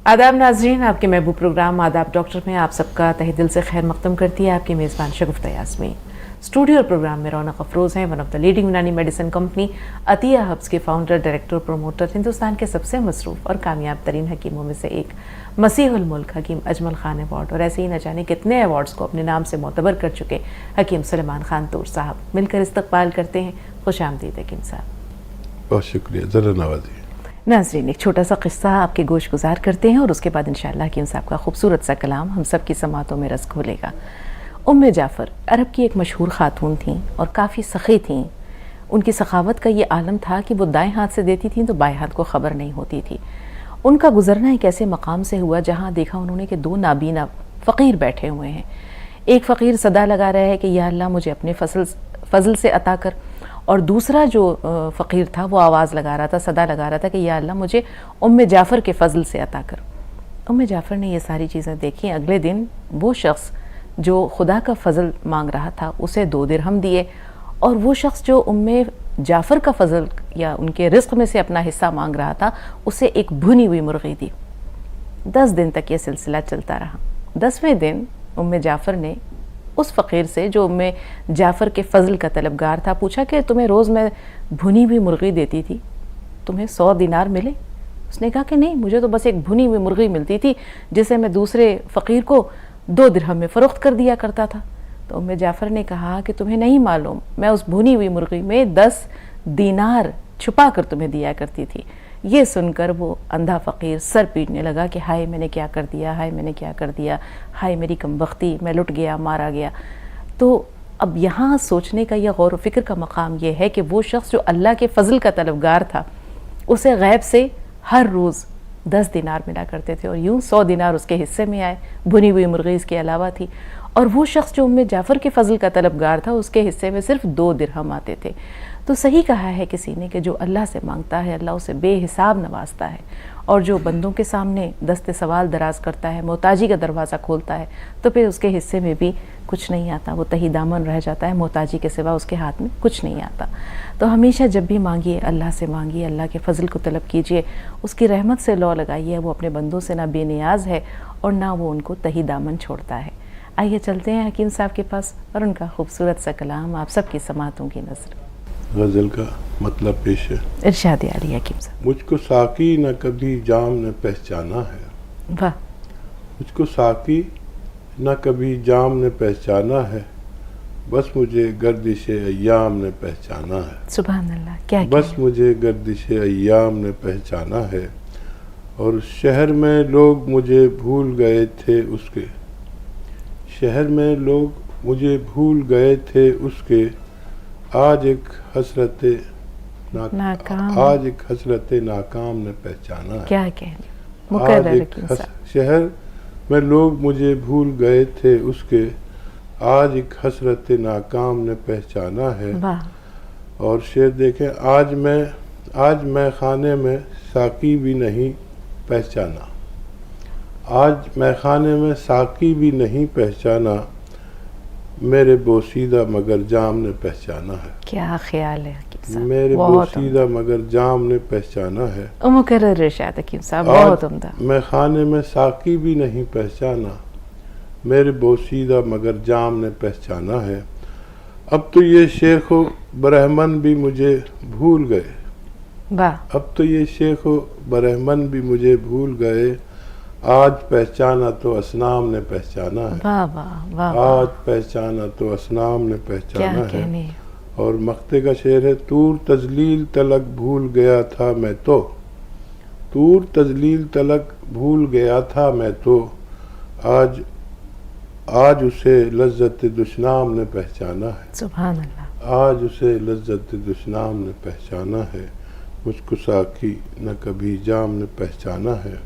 आदाब नाजरीन, आपके महबूब प्रोग्राम आदाब डॉक्टर में आप सबका तहे दिल से खैर मकदम करती है आपकी मेज़बान शगुफ्ता यास्मीन। स्टूडियो और प्रोग्राम में रौनक अफरोज़ हैं, वन ऑफ द लीडिंग यूनानी मेडिसिन कंपनी अतिया हब्स के फाउंडर, डायरेक्टर, प्रोमोटर, हिंदुस्तान के सबसे मसरूफ़ और कामयाब तरीन हकीमों में से एक, मसीहुल मुल्क हकीम अजमल खान अवार्ड और ऐसे ही न जाने कितने अवार्ड्स को अपने नाम से मोतबर कर चुके हकीम सुलेमान खान तूर साहब, मिलकर इस्तकबाल करते हैं। खुश आमदीद हकीम साहब। बहुत शुक्रिया, ज़रा नवाजी। नाज़रीन, एक छोटा सा किस्सा आपके गोश गुजार करते हैं और उसके बाद इंशाअल्लाह हकीम साहब का खूबसूरत सा कलाम हम सब की समातों में रस घोलेगा। उम्मे जाफ़र अरब की एक मशहूर खातून थीं और काफ़ी सखी थीं। उनकी सखावत का ये आलम था कि वो दाएं हाथ से देती थीं तो बाएं हाथ को ख़बर नहीं होती थी। उनका गुजरना एक ऐसे मकाम से हुआ जहाँ देखा उन्होंने कि दो नाबीना फ़कीर बैठे हुए हैं। एक फ़कीर सदा लगा रहा है कि या अल्लाह मुझे अपने फ़ज़ल से अता कर, और दूसरा जो फ़कीर था वो आवाज़ लगा रहा था, सदा लगा रहा था कि या अल्लाह मुझे उम्मे जाफ़र के फ़ज़ल से अता कर। उम्मे जाफ़र ने ये सारी चीज़ें देखी। अगले दिन वो शख्स जो खुदा का फ़ज़ल मांग रहा था उसे 2 दिरहम दिए, और वो शख्स जो उम्मे जाफ़र का फ़ज़ल या उनके रिज़्क़ में से अपना हिस्सा मांग रहा था उसे एक भुनी हुई मुर्गी दी। 10 दिन तक ये सिलसिला चलता रहा। 10वें दिन उम्मे जाफ़र ने उस फ़कीर से जो उम्मे जाफ़र के फ़ज़ल का तलबगार था पूछा कि तुम्हें रोज़ मैं भुनी हुई मुर्गी देती थी, तुम्हें 100 दिनार मिले? उसने कहा कि नहीं, मुझे तो बस एक भुनी हुई मुर्गी मिलती थी जिसे मैं दूसरे फ़कीर को 2 दिरहम में फ़रोख्त कर दिया करता था। तो उम्मे जाफ़र ने कहा कि तुम्हें नहीं मालूम, मैं उस भुनी हुई मुर्गी में 10 दीनार छुपा कर तुम्हें दिया करती थी। ये सुनकर वो अंधा फ़कीर सर पीटने लगा कि हाय मैंने क्या कर दिया, हाय मैंने क्या कर दिया, हाय मेरी कमबख्ती, मैं लुट गया, मारा गया। तो अब यहाँ सोचने का, यह गौर व फिक्र का मकाम यह है कि वो शख्स जो अल्लाह के फ़ज़ल का तलबगार था उसे गैब से हर रोज़ 10 दिनार मिला करते थे और यूँ 100 दिनार उसके हिस्से में आए, भुनी हुई मुर्गी इसके अलावा थी। और वो शख्स जो उम्मे जाफ़र के फ़ज़ल का तलबगार था उसके हिस्से में सिर्फ 2 दिरहम आते थे। तो सही कहा है किसी ने कि जो अल्लाह से मांगता है अल्लाह उसे बेहिसाब नवाजता है, और जो बंदों के सामने दस्ते सवाल दराज करता है, मोहताजी का दरवाज़ा खोलता है, तो फिर उसके हिस्से में भी कुछ नहीं आता, वो तही दामन रह जाता है, मोहताजी के सिवा उसके हाथ में कुछ नहीं आता। तो हमेशा जब भी मांगिए अल्लाह से मांगिए, अल्लाह के फ़ज़ल को तलब कीजिए, उसकी रहमत से लौ लगाइए। वो अपने बंदों से ना बेनियाज है और ना वो उनको तही दामन छोड़ता है। आइए चलते हैं हकीम साहब के पास और उनका खूबसूरत सा कलाम आप सबकी समातों की नज़र। गज़ल का मतलब पेश है। इरशाद आली हकीम साहब। मुझको साकी न कभी जाम ने पहचाना है, वाह। मुझको साकी न कभी जाम ने पहचाना है, बस मुझे गर्दिश अय्याम ने पहचाना है। सुभान अल्लाह, क्या बस मुझे गर्दिश अय्याम ने पहचाना है, और शहर में लोग मुझे भूल गए थे उसके, शहर में लोग मुझे भूल गए थे उसके, आज एक हसरत नाकाम, आज एक हसरत नाकाम ने पहचाना है। क्या कहने, शहर में लोग मुझे भूल गए थे उसके, आज एक हसरत नाकाम ने पहचाना है। और शेर देखें, आज मैं खाने में साकी भी नहीं पहचाना, आज मैं खाने में साकी भी नहीं पहचाना, मेरे बोसीदा मगर जाम ने पहचाना है। क्या ख्याल है हकीम साहब, मेरे बोसीदा मगर जाम ने पहचाना है। मुकर्रर इरशाद हकीम साहब, बहुत उम्दा। मैं खाने में साकी भी नहीं पहचाना, मेरे बोसीदा मगर जाम ने पहचाना है। अब तो ये शेख व ब्रह्मन भी मुझे भूल गए, वाह। अब तो ये शेख व ब्रह्मन भी मुझे भूल गए, आज पहचाना तो असनाम ने पहचाना है। वाह वाह वाह। आज पहचाना तो असनाम ने पहचाना क्या है। और मक्ते का शेर है, तूर तजलील तलक भूल गया था मैं तो, तूर तजलील तलक भूल गया था मैं तो, आज उसे लज्जत दुश्नाम ने पहचाना है। सुभान अल्लाह। आज उसे लज्जत दुश्नाम ने पहचाना है, मुझको साकी न कभी जाम ने पहचाना है,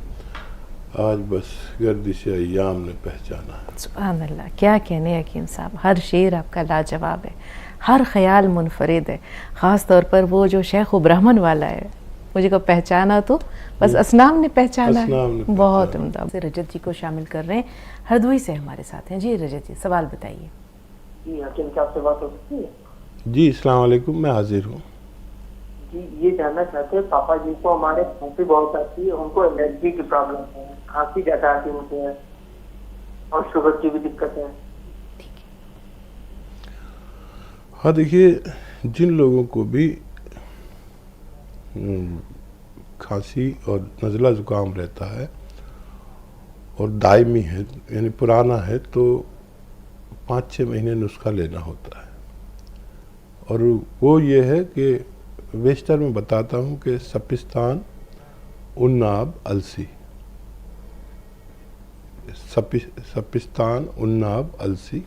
आज बस गर्दिश अय्याम ने पहचाना है। सुभान अल्लाह, क्या कहने हकीम साहब, हर शेर आपका लाजवाब है, हर ख्याल मुनफरिद है। ख़ास तौर पर वो जो शेख व ब्राह्मण वाला है, मुझे को पहचाना तो बस असनाम ने पहचाना है, बहुत उम्दा। रजत जी को शामिल कर रहे हैं, हरदोई से हमारे साथ हैं। जी रजत जी, सवाल बताइए। जी हकीम साहब से बात हो सकती है? जी, अस्सलाम वालेकुम, मैं हाजिर हूँ। जी ये जानना चाहते हैं, पापा जी को हमारे खांसी बहुत आती है, उनको एलर्जी की प्रॉब्लम है, खांसी ज्यादा आती है उनको और शुगर की भी दिक्कत है। हाँ देखिए, जिन लोगों को भी खांसी और नज़ला ज़ुकाम रहता है और दायमी है यानी पुराना है, तो 5-6 महीने नुस्खा लेना होता है। और वो ये है कि बेशतर मैं बताता हूँ कि सपिस्तान, उन्नाब, अलसी, सपिस्तान, उन्नाब, अलसी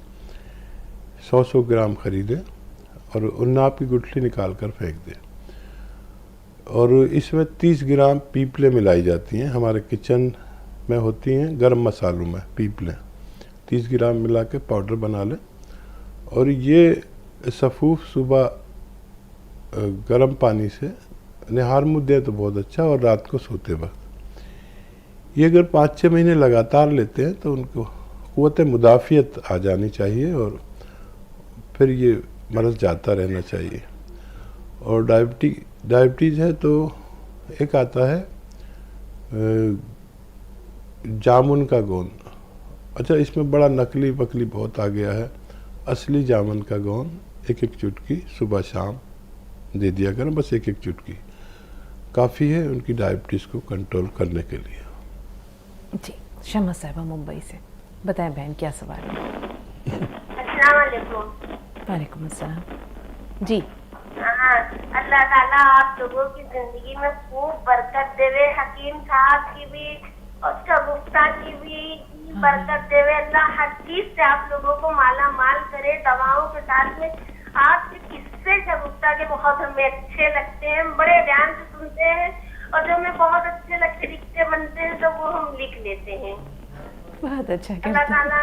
100-100 ग्राम खरीदें और उन्नाब की गुठली निकाल कर फेंक दें। और इसमें 30 ग्राम पीपलें मिलाई जाती हैं, हमारे किचन में होती हैं, गरम मसालों में पीपलें 30 ग्राम मिला के पाउडर बना लें। और ये सफ़ूफ सुबह गर्म पानी से निहार मुँह दें तो बहुत अच्छा, और रात को सोते वक्त ये अगर 5-6 महीने लगातार लेते हैं तो उनको क़ुव्वत मुदाफ़ियत आ जानी चाहिए और फिर ये मर्ज़ जाता रहना चाहिए। और डायबिटीज़ है तो एक आता है जामुन का गोंद। अच्छा, इसमें बड़ा नकली वकली बहुत आ गया है। असली जामुन का गोंद 1-1 चुटकी सुबह शाम दे दिया करें, बस 1-1 चुटकी काफ़ी है उनकी डायबिटीज़ को कंट्रोल करने के लिए। जी, शमा साहिबा मुंबई से, बताएं बहन क्या सवाल है? अस्सलाम वालेकुम। वालेकुम अस्सलाम। जी, हाँ, अल्लाह ताला आप लोगों की जिंदगी में खूब बरकत देवे, हकीम साहब की भी और शगुफ्ता की भी बरकत देवे। अल्लाह हर चीज से आप लोगों को माला माल करे, दवाओं के साथ में। आपके किस्से शगुफ्ता के बहुत हमें अच्छे लगते हैं, बड़े ध्यान से सुनते हैं, और जो हमें बहुत अच्छे लगते लिखते बनते हैं तो वो हम लिख लेते हैं। बहुत अच्छा। अल्लाह ताला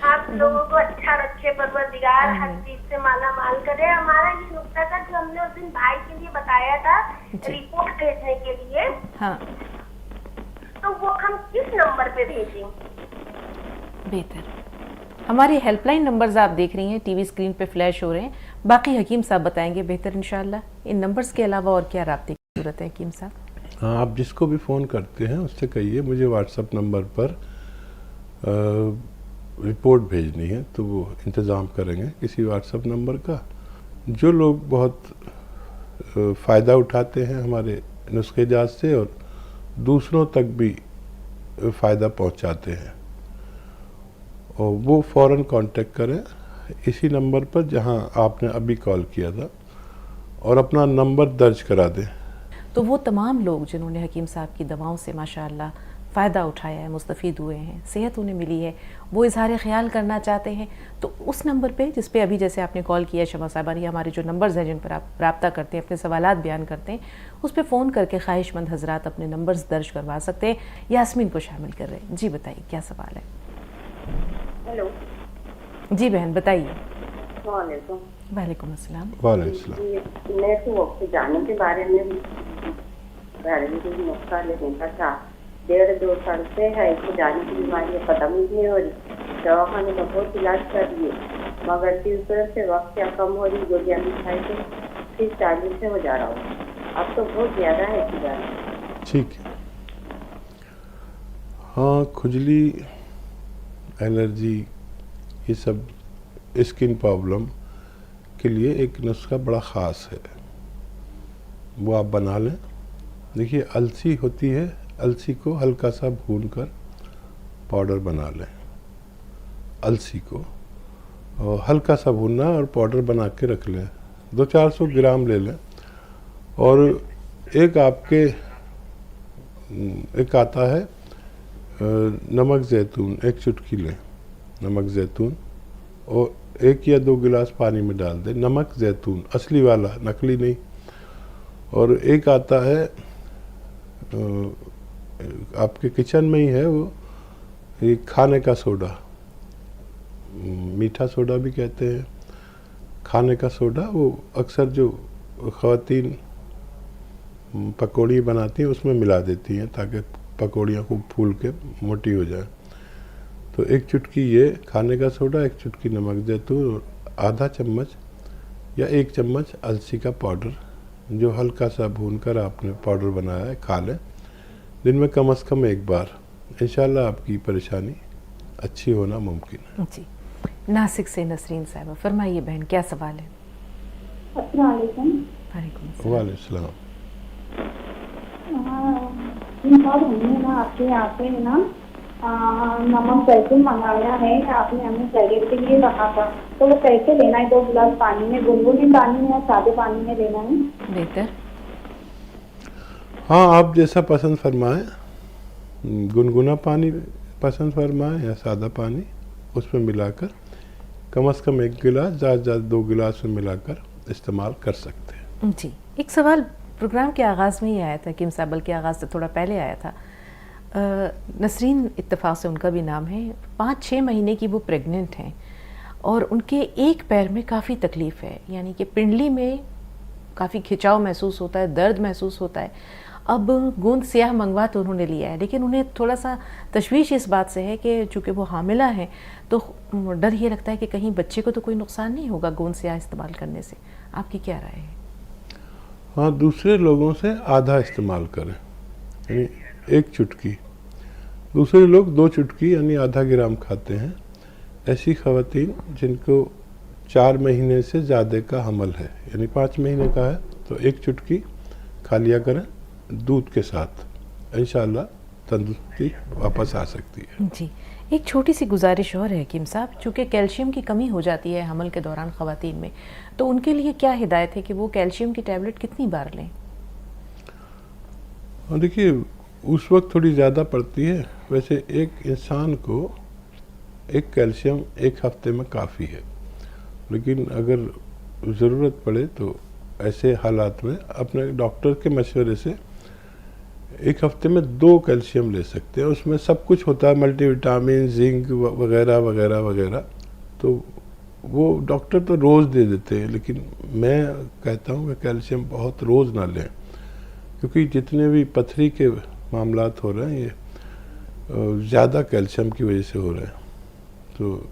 आप लोगों को अच्छा रखे, परवरदिगार हर चीज से माला माल करे। हमारा ये नुक्ता था जो हमने उस दिन भाई के लिए बताया था रिपोर्ट भेजने के लिए, हाँ, तो वो हम किस नंबर पे भेजें? बेहतर। हमारे हेल्पलाइन नंबर्स आप देख रही हैं, टीवी स्क्रीन पे फ्लैश हो रहे हैं, बाकी हकीम साहब बताएंगे बेहतर इंशाल्लाह। इन नंबर्स के अलावा और क्या राब्ते की जरूरत है हकीम साहब? हाँ, आप जिसको भी फ़ोन करते हैं उससे कहिए मुझे व्हाट्सएप नंबर पर रिपोर्ट भेजनी है, तो वो इंतज़ाम करेंगे किसी व्हाट्सएप नंबर का। जो लोग बहुत फ़ायदा उठाते हैं हमारे नुस्खे जात से और दूसरों तक भी फ़ायदा पहुंचाते हैं, और वो फ़ौरन कांटेक्ट करें इसी नंबर पर जहां आपने अभी कॉल किया था, और अपना नंबर दर्ज करा दें। तो वो तमाम लोग जिन्होंने हकीम साहब की दवाओं से माशाअल्लाह फ़ायदा उठाया है, मुस्तफ़ीद हुए हैं, सेहत उन्हें मिली है, वो इज़हार ख्याल करना चाहते हैं, तो उस नंबर पे जिस पे अभी जैसे आपने कॉल किया शमा साहिबा ने, हमारे जो नंबर्स हैं जिन पर आप रब्ता करते हैं, अपने सवालात बयान करते हैं, उस पर फ़ोन करके ख्वाहिशमंद हजरात अपने नंबर्स दर्ज करवा सकते हैं। यास्मीन को शामिल कर रहे हैं। जी बताइए क्या सवाल है? हेलो जी बहन बताइए। वालेकुम। वालेकुम अस्सलाम। वालेकुम। मैं तो वक्त जाने के बारे में नुस्खा लेने का था। 1.5-2 साल से है इसको जाने की बीमारी खत्म ही नहीं हो रही। दवाखाने में बहुत इलाज कर लिए, मगर 3 से वक्त क्या कम हो रही, गोलियां भी खाई तो 30-40 से हो जा रहा हूँ। अब तो बहुत ज़्यादा है कि ठीक है। हाँ, खुजली, एलर्जी, ये सब स्किन प्रॉब्लम के लिए एक नुस्खा बड़ा ख़ास है, वो आप बना लें। देखिए, अलसी होती है, अलसी को हल्का सा भून कर पाउडर बना लें। अलसी को और हल्का सा भूनना और पाउडर बना के रख लें। 200-400 ग्राम ले लें। और एक आपके एक आता है नमक ज़ैतून, 1 चुटकी लें नमक ज़ैतून, और 1 या 2 गिलास पानी में डाल दें। नमक ज़ैतून असली वाला, नकली नहीं। और एक आता है आपके किचन में ही है, वो ये खाने का सोडा, मीठा सोडा भी कहते हैं, खाने का सोडा। वो अक्सर जो ख़वातीन पकौड़ी बनाती हैं उसमें मिला देती हैं ताकि पकौड़ियाँ खूब फूल के मोटी हो जाए। तो 1 चुटकी ये खाने का सोडा, 1 चुटकी नमक ज़ैतून, और आधा चम्मच या 1 चम्मच अलसी का पाउडर जो हल्का सा भूनकर आपने पाउडर बनाया है खा लें, दिन में कम से कम एक बार। इंशाल्लाह आपकी परेशानी अच्छी होना मुमकिन है। जी, नासिक से नसरीन साहब, फरमाइए बहन, क्या सवाल है? अस्सलाम वालेकुम। वालेकुम सलाम। हमने ना आपके यहाँ पे ना नमक कैल्शियम मंगाया है, आपने हमें शरीर के लिए कहा था, तो वो कैसे लेना है? 2 गिलास पानी में, गुनगुने पानी में या सादे पानी में लेना है? बेहतर। हाँ, आप जैसा पसंद फरमाएं, गुनगुना पानी पसंद फरमाएं या सादा पानी, उसमें मिलाकर कम से कम 1 गिलास, ज़्यादा ज़्यादा 2 गिलास में मिलाकर इस्तेमाल कर सकते हैं। जी, एक सवाल प्रोग्राम के आगाज़ में ही आया था, किम साहब बल्कि आगाज़ से थोड़ा पहले आया था। नसरीन इत्तेफाक से उनका भी नाम है, 5-6 महीने की वो प्रेग्नेंट हैं और उनके एक पैर में काफ़ी तकलीफ़ है, यानी कि पिंडली में काफ़ी खिंचाव महसूस होता है, दर्द महसूस होता है। अब गोंद स्याह मंगवा तो उन्होंने लिया है, लेकिन उन्हें थोड़ा सा तशवीश इस बात से है कि चूँकि वो हामिला हैं तो डर ये लगता है कि कहीं बच्चे को तो कोई नुकसान नहीं होगा गोंद स्याह इस्तेमाल करने से। आपकी क्या राय है? हाँ, दूसरे लोगों से आधा इस्तेमाल करें, यानी 1 चुटकी, दूसरे लोग 2 चुटकी यानी आधा ग्राम खाते हैं। ऐसी ख़वातीन जिनको 4 महीने से ज़्यादा का हमल है, यानी 5 महीने का है, तो 1 चुटकी खा लिया करें दूध के साथ, इंशाल्लाह तंदुरुस्ती वापस आ सकती है। जी, एक छोटी सी गुजारिश और है किम साहब, चूँकि कैल्शियम की कमी हो जाती है हमल के दौरान ख़वातीन में, तो उनके लिए क्या हिदायत है कि वो कैल्शियम की टैबलेट कितनी बार लें? देखिए, उस वक्त थोड़ी ज़्यादा पड़ती है, वैसे एक इंसान को 1 कैल्शियम 1 हफ्ते में काफ़ी है, लेकिन अगर ज़रूरत पड़े तो ऐसे हालात में अपने डॉक्टर के मशवरे से 1 हफ्ते में 2 कैल्शियम ले सकते हैं। उसमें सब कुछ होता है, मल्टीविटामिन, जिंक वगैरह वगैरह वगैरह, तो वो डॉक्टर तो रोज़ दे देते हैं, लेकिन मैं कहता हूँ कि कैल्शियम बहुत रोज़ ना लें, क्योंकि जितने भी पथरी के मामलात हो रहे हैं ये ज़्यादा कैल्शियम की वजह से हो रहे हैं, तो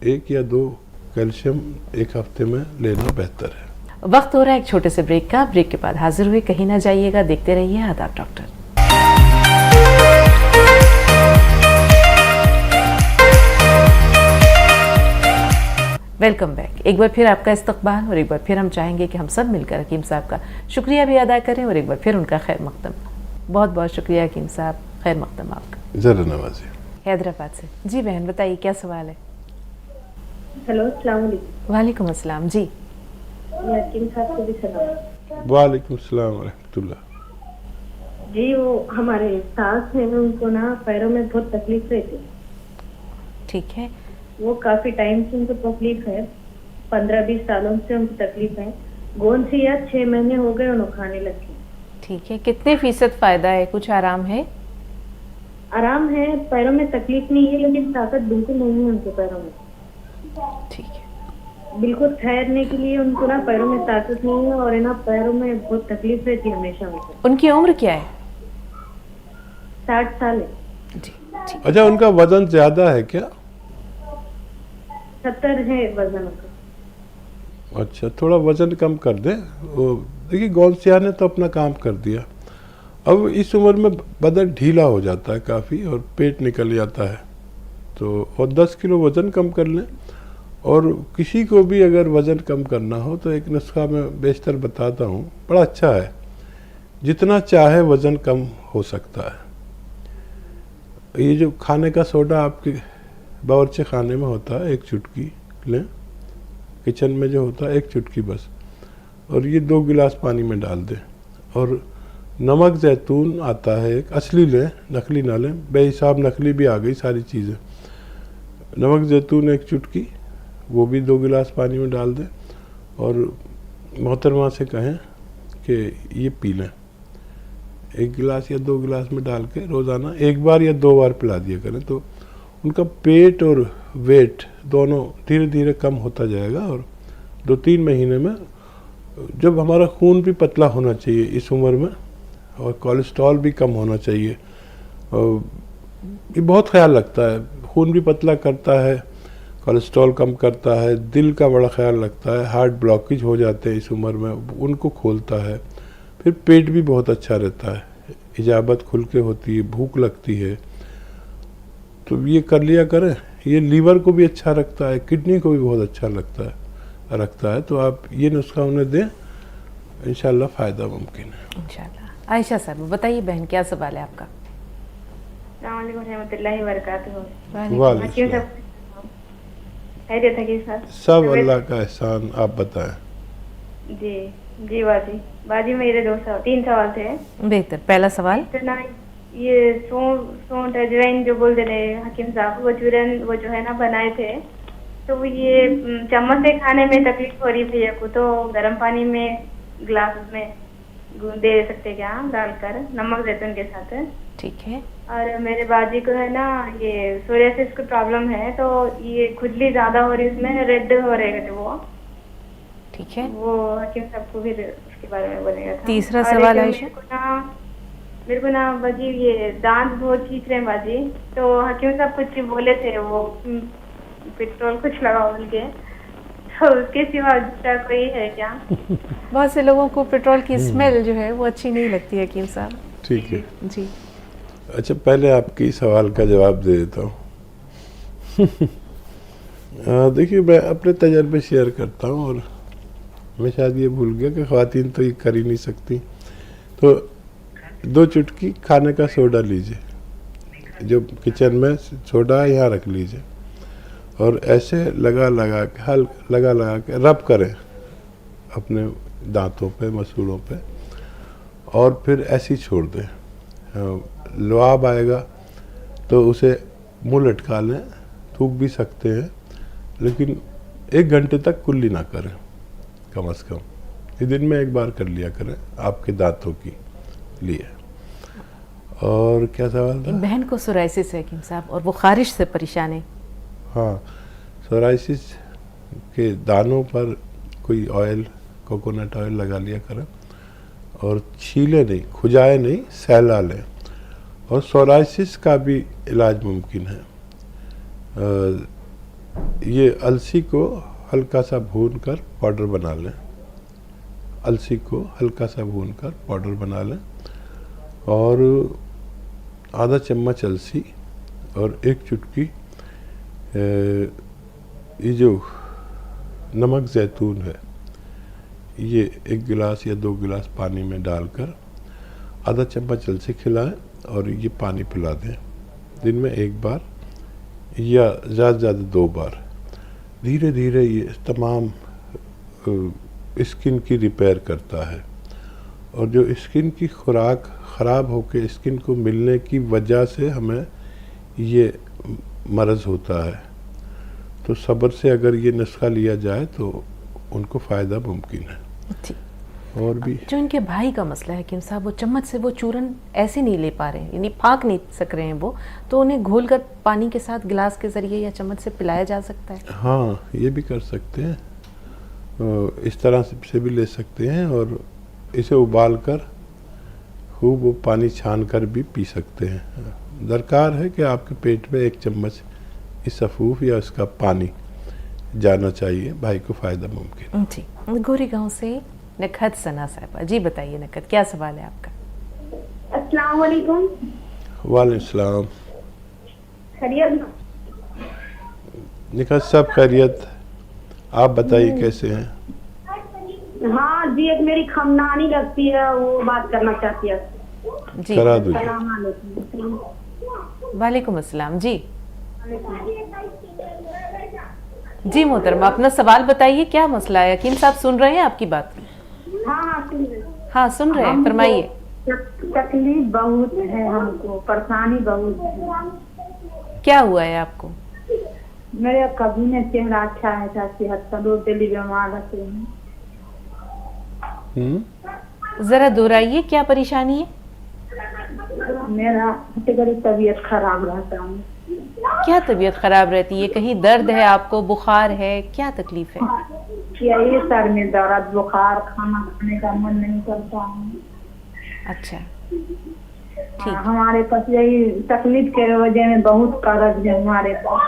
1 या 2 कैल्शियम 1 हफ्ते में लेना बेहतर है। वक्त हो रहा है एक छोटे से ब्रेक का, ब्रेक के बाद हाजिर हुए, कहीं ना जाइएगा, देखते रहिए आदाब डॉक्टर। Welcome back. एक बार फिर आपका इस्तकबाल और एक बार फिर हम चाहेंगे कि हम सब मिलकर हकीम साहब का शुक्रिया भी अदा करें और एक बार फिर उनका खैर मकदम। बहुत बहुत शुक्रिया हकीम साहब, खैर मकदम आपका। ज़रा नवाजी हैदराबाद से। जी बहन, बताइए क्या सवाल है? हेलो, अस्सलाम वालेकुम। वालेकुम अस्सलाम। जी हकीम साहब को भी सलाम। वालेकुम सलाम रहमतुल्लाह। जी, वो हमारे सास है, उनको ना पैरों में बहुत तकलीफ रहती है। ठीक है। वो काफी टाइम से उनको तकलीफ है, 15-20 सालों से उनको तकलीफ है। गोंद से या 6 महीने हो गए उन्होंने खाने लगी। ठीक है, कितने फीसद फायदा है? कुछ आराम है? आराम है, पैरों में तकलीफ नहीं है, लेकिन ताकत बिल्कुल नहीं है उनके पैरों में। ठीक है। बिल्कुल ठहरने के लिए उनको ना पैरों में ताकत नहीं है और ना पैरों में बहुत तकलीफ रहती है हमेशा उनको। उनकी उम्र क्या है? 60 साल है। जी ठीक। अच्छा, उनका वजन ज़्यादा है क्या? 70 है वजन उनका। अच्छा, थोड़ा वजन कम कर दें। देखिए, गोंद स्याह ने तो अपना काम कर दिया, अब इस उम्र में बदन ढीला हो जाता है काफ़ी और पेट निकल जाता है, तो और 10 किलो वज़न कम कर लें। और किसी को भी अगर वज़न कम करना हो तो एक नुस्खा मैं बेशतर बताता हूँ, बड़ा अच्छा है, जितना चाहे वज़न कम हो सकता है। ये जो खाने का सोडा आपके बावर्ची खाने में होता है, 1 चुटकी लें, किचन में जो होता है 1 चुटकी बस, और ये 2 गिलास पानी में डाल दें। और नमक जैतून आता है एक, असली लें, नकली ना लें, बेहिसाब नकली भी आ गई सारी चीज़ें। नमक जैतून 1 चुटकी, वो भी 2 गिलास पानी में डाल दें और मोहतरमा से कहें कि ये पी लें, 1 गिलास या 2 गिलास में डाल के रोज़ाना 1 बार या 2 बार पिला दिया करें, तो उनका पेट और वेट दोनों धीरे धीरे कम होता जाएगा। और 2-3 महीने में जब हमारा खून भी पतला होना चाहिए इस उम्र में, और कोलेस्ट्रॉल भी कम होना चाहिए, और ये बहुत ख्याल रखता है, खून भी पतला करता है, कोलेस्ट्रॉल कम करता है, दिल का बड़ा ख्याल रखता है, हार्ट ब्लॉकेज हो जाते हैं इस उम्र में, उनको खोलता है। फिर पेट भी बहुत अच्छा रहता है, इजाबत खुल के होती है, भूख लगती है, तो ये कर लिया करें। ये लीवर को भी अच्छा रखता है, किडनी को भी बहुत अच्छा रखता है। तो आप ये नुस्खा उन्हें दें, इंशाल्लाह फ़ायदा मुमकिन है। इंशाल्लाह। आयशा साहब बताइए बहन, क्या सवाल है आपका? सब अल्लाह का एहसान, आप बताएं। जी जी बाजी मेरे 3 सवाल थे। बेहतर। पहला सवाल, इतना ये सौंठ अजवाइन जो बोल रहे हकीम साहब, वो चूरन वो जो है ना बनाए थे, तो वो ये चम्मच से खाने में तकलीफ हो रही थी को, तो गर्म पानी में गिलास में दे सकते क्या डालकर नमक जैतून के साथ? ठीक है। और मेरे बाजी को है ना ये सोरियासिस की प्रॉब्लम है, तो ये खुजली ज्यादा हो रही, उसमें रेड हो रहे थे वो। ठीक है। वो हकीम साहब को भी उसके बारे में बोलेगा था। तीसरा सवाल आयशा। मेरे को ना बाजी ये दांत बहुत खींच रहे हैं बाजी, तो हकीम साहब कुछ बोले थे वो पेट्रोल कुछ लगाओ बोल के, तो उसके सिवा दूसरा कोई है क्या? बहुत से लोगों को पेट्रोल की स्मेल जो है वो अच्छी नहीं लगती है हकीम साहब। ठीक है जी। अच्छा, पहले आपकी सवाल का जवाब दे देता हूँ। देखिए, मैं अपने तजर्बे शेयर करता हूँ, और मैं शायद ये भूल गया कि ख़वातीन तो ये कर ही नहीं सकती। तो 2 चुटकी खाने का सोडा लीजिए, जो किचन में सोडा है यहाँ रख लीजिए, और ऐसे लगा के रब करें अपने दांतों पे, मसूड़ों पे, और फिर ऐसे ही छोड़ दें। लुआब आएगा तो उसे मुंह लटका लें, थूक भी सकते हैं, लेकिन 1 घंटे तक कुल्ली ना करें कम से कम। ये दिन में 1 बार कर लिया करें आपके दांतों की लिए। और क्या सवाल था? बहन को सोराइसिस है हकीम साहब, और वो खारिश से परेशान है। हाँ, सोराइसिस के दानों पर कोई ऑयल, कोकोनट ऑयल लगा लिया करें, और छीले नहीं, खुजाए नहीं, सहला लें। और सोराइसिस का भी इलाज मुमकिन है। ये अलसी को हल्का सा भून कर पाउडर बना लें, अलसी को हल्का सा भून कर पाउडर बना लें, और आधा चम्मच अलसी और 1 चुटकी ये जो नमक जैतून है, ये 1 गिलास या 2 गिलास पानी में डालकर आधा चम्मच अलसी खिलाएं, और ये पानी पिला दें दिन में 1 बार या ज़्यादा से ज़्यादा 2 बार। धीरे धीरे ये तमाम स्किन की रिपेयर करता है, और जो स्किन की खुराक ख़राब होकर स्किन को मिलने की वजह से हमें ये मर्ज़ होता है। तो सब्र से अगर ये नुस्खा लिया जाए तो उनको फ़ायदा मुमकिन है। और भी जो इनके भाई का मसला है हकीम साहब, वो चम्मच से वो चूरन ऐसे नहीं ले पा रहे हैं, यानी फाँक नहीं सक रहे हैं वो, तो उन्हें घोलकर पानी के साथ गिलास के ज़रिए या चम्मच से पिलाया जा सकता है? हाँ, ये भी कर सकते हैं, इस तरह से भी ले सकते हैं, और इसे उबाल कर खूब वो पानी छान कर भी पी सकते हैं। दरकार है कि आपके पेट में 1 चम्मच इस सफ़ूफ या इसका पानी जाना चाहिए, भाई को फ़ायदा मुमकिन। जी। गोरी गांव से नखत सना साहबा, जी बताइए नखत, क्या सवाल है आपका? अस्सलाम वालेकुम। वालेकुम सलाम। खैरियत? निखत सब खैरियत, आप बताइए कैसे हैं? हाँ जी, एक मेरी खमनानी लगती है, वो बात करना चाहती है। जी करा दो। वालेकुम अस्सलाम। जी जी मोहतरमा, अपना सवाल बताइए, क्या मसला है? हकीम साहब सुन रहे हैं आपकी बात? हाँ सुन रहे हैं, फरमाइए। तकलीफ बहुत है हमको, परेशानी बहुत है। क्या हुआ है आपको? मेरे कभी ने चेहरा अच्छा है, सेहत का 2 दिल्ली बीमार रहते हैं। जरा दोहराइए, क्या परेशानी है? मेरा तबीयत खराब रहता है। क्या तबीयत खराब रहती है? कहीं दर्द है आपको, बुखार है, क्या तकलीफ है? यही सर में दर्द, बुखार, खाना खाने का मन नहीं करता है। अच्छा, ठीक। हमारे पास यही तकलीफ के वजह में बहुत कर्ज है हमारे पास।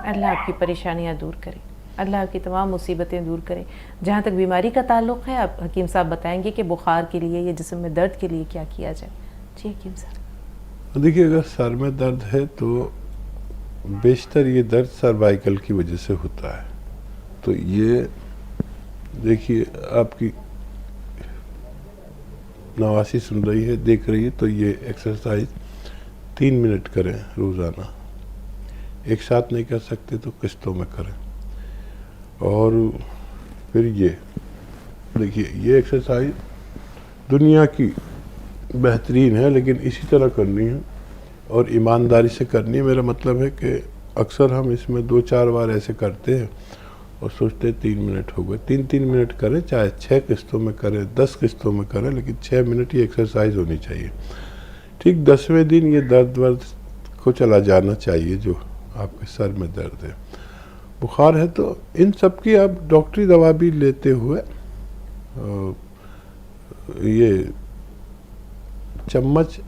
अल्लाह आपकी परेशानियां दूर करे। अल्लाह की तमाम मुसीबतें दूर करें। जहाँ तक बीमारी का ताल्लुक़ है, आप हकीम साहब बताएंगे कि बुखार के लिए या जिस्म में दर्द के लिए क्या किया जाए। जी हकीम साहब। देखिए, अगर सर में दर्द है तो बेशतर ये दर्द सर्वाइकल की वजह से होता है। तो ये देखिए, आपकी नवासी सुन रही है, देख रही है, तो ये एक्सरसाइज 3 मिनट करें रोज़ाना। एक साथ नहीं कर सकते तो किस्तों में करें। और फिर ये देखिए, ये एक्सरसाइज दुनिया की बेहतरीन है, लेकिन इसी तरह करनी है और ईमानदारी से करनी है। मेरा मतलब है कि अक्सर हम इसमें 2-4 बार ऐसे करते हैं और सोचते हैं 3 मिनट हो गए। 3-3 मिनट करें, चाहे 6 किस्तों में करें, 10 किस्तों में करें, लेकिन 6 मिनट ये एक्सरसाइज होनी चाहिए। ठीक 10वें दिन ये दर्द वर्द को चला जाना चाहिए जो आपके सर में दर्द है। बुखार है तो इन सब की आप डॉक्टरी दवा भी लेते हुए ये चम्मच,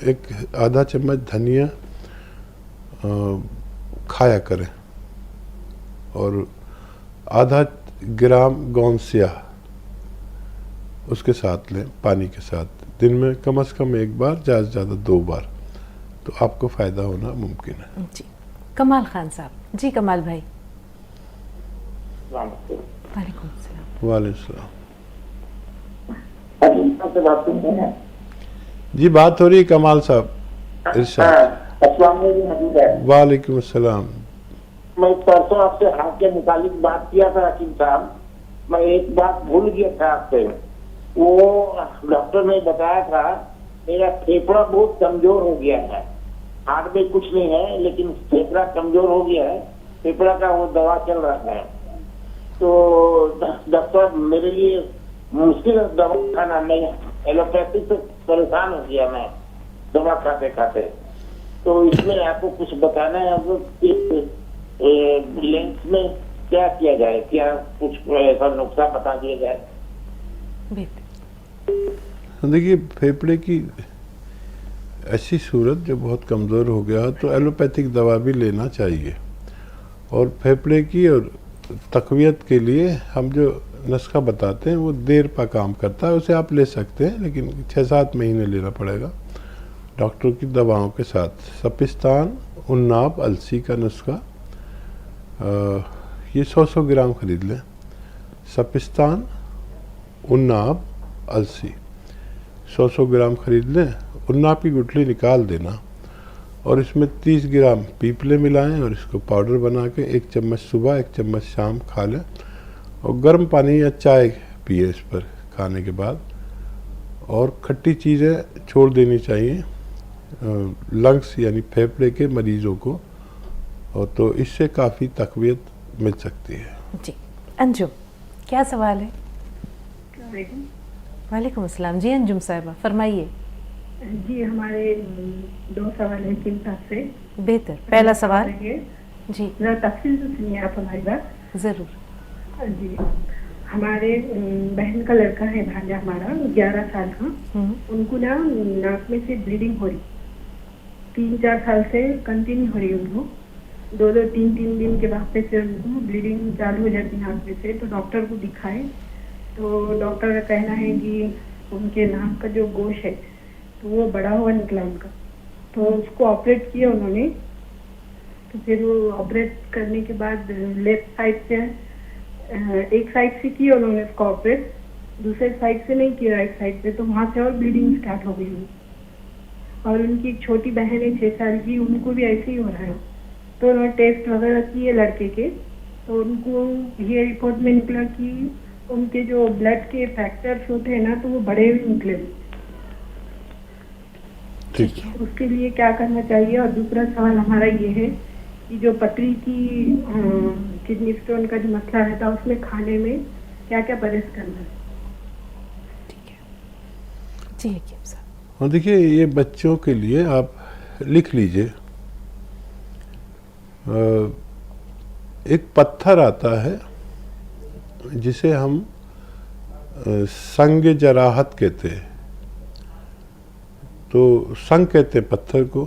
एक आधा चम्मच धनिया खाया करें और आधा ग्राम गोंद स्याह उसके साथ लें, पानी के साथ, दिन में कम से कम 1 बार, ज़्यादा से ज़्यादा 2 बार, तो आपको फ़ायदा होना मुमकिन है। जी कमाल खान साहब। जी कमाल भाई। वालेकुम सलाम। वालेकुम सलाम। जी बात हो रही है कमाल साहब, इरशाद। वालेकुम सलाम। मैं परसों आपसे हाथ के मुतालिक बात किया था हकीम साहब। मैं एक बात भूल गया था आपसे। वो डॉक्टर ने बताया था मेरा फेफड़ा बहुत कमजोर हो गया है। हार्ट में कुछ नहीं है, लेकिन फेफड़ा कमजोर हो गया है। फेफड़ा का वो दवा चल रहा है। तो डॉक्टर मेरे लिए मुश्किल दवा खाना, मैं एलोपैथी से परेशान हो गया मैं दवा खाते खाते। तो इसमें आपको कुछ बताना है, लेंस में क्या किया जाए, क्या कुछ ऐसा नुस्खा बता दिया जाए? देखिए, फेफड़े की ऐसी सूरत जो बहुत कमज़ोर हो गया तो एलोपैथिक दवा भी लेना चाहिए। और फेफड़े की और तक़वियत के लिए हम जो नुस्खा बताते हैं वो देर पर काम करता है, उसे आप ले सकते हैं, लेकिन 6-7 महीने लेना पड़ेगा डॉक्टर की दवाओं के साथ। सपिस्तान, उन्नाब, अलसी का नुस्खा, ये 100-100 ग्राम खरीद लें। सपिस्तान, उन्नाब, अलसी 100-100 ग्राम खरीद लें। उन्नाब की गुठली निकाल देना और इसमें 30 ग्राम पीपले मिलाएं और इसको पाउडर बना के 1 चम्मच सुबह, 1 चम्मच शाम खा लें। और गर्म पानी या चाय पिए इस पर खाने के बाद। और खट्टी चीज़ें छोड़ देनी चाहिए लंग्स यानी फेफड़े के मरीज़ों को, और तो इससे काफ़ी तक़वियत मिल सकती है। जी अंजुम, क्या सवाल है? वालेकुम अस्सलाम। जी अंजुम साहिबा फरमाइए। जी हमारे 2 सवाल है हकीम साहब से। बेहतर। पहला सवाल जी जरा तफसील से सुनिए आप हमारी बात। ज़रूर। जी हमारे बहन का लड़का है, भांजा हमारा 11 साल का। उनको ना नाक में से ब्लीडिंग हो रही, 3-4 साल से कंटिन्यू हो रही उनको। 2-3 दिन के वास्ते से उनको ब्लीडिंग चालू हो जाती नाक में से। तो डॉक्टर को दिखाए तो डॉक्टर का कहना है कि उनके नाक का जो गोश है तो वो बड़ा हुआ निकला उनका। तो उसको ऑपरेट किया उन्होंने। तो फिर वो ऑपरेट करने के बाद लेफ्ट साइड से, एक साइड से किया उन्होंने उसको ऑपरेट, दूसरे साइड से नहीं किया, राइट साइड से। तो वहाँ से और ब्लीडिंग स्टार्ट हो गई। और उनकी एक छोटी बहन है 6 साल की, उनको भी ऐसे ही हो रहा है। तो उन्होंने टेस्ट वगैरह किए लड़के के, तो उनको ये रिपोर्ट में निकला कि उनके जो ब्लड के फैक्टर्स होते हैं ना, तो वो बड़े हुए निकले। ठीक है। उसके लिए क्या करना चाहिए? और दूसरा सवाल हमारा ये है कि जो पथरी की किडनी स्टोन का जो मसला रहता है, उसमें खाने में क्या क्या परहेज करना है? ठीक है जी हकीम साहब। और देखिए, ये बच्चों के लिए आप लिख लीजिए, एक पत्थर आता है जिसे हम संग जराहत कहते हैं। तो संग कहते हैं पत्थर को,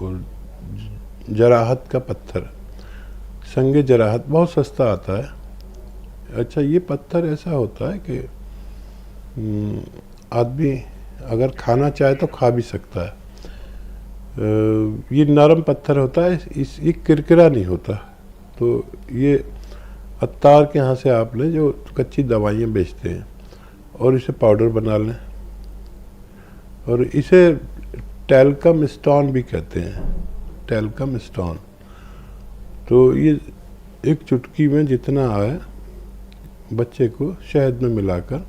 और जराहत का पत्थर। संगे जराहत बहुत सस्ता आता है। अच्छा, ये पत्थर ऐसा होता है कि आदमी अगर खाना चाहे तो खा भी सकता है। ये नरम पत्थर होता है, ये किरकिरा नहीं होता। तो ये अत्तार के यहाँ से आप लें जो कच्ची दवाइयाँ बेचते हैं, और इसे पाउडर बना लें। और इसे टैल्कम स्टोन भी कहते हैं, टैल्कम स्टोन। तो ये एक चुटकी में जितना आए बच्चे को शहद में मिलाकर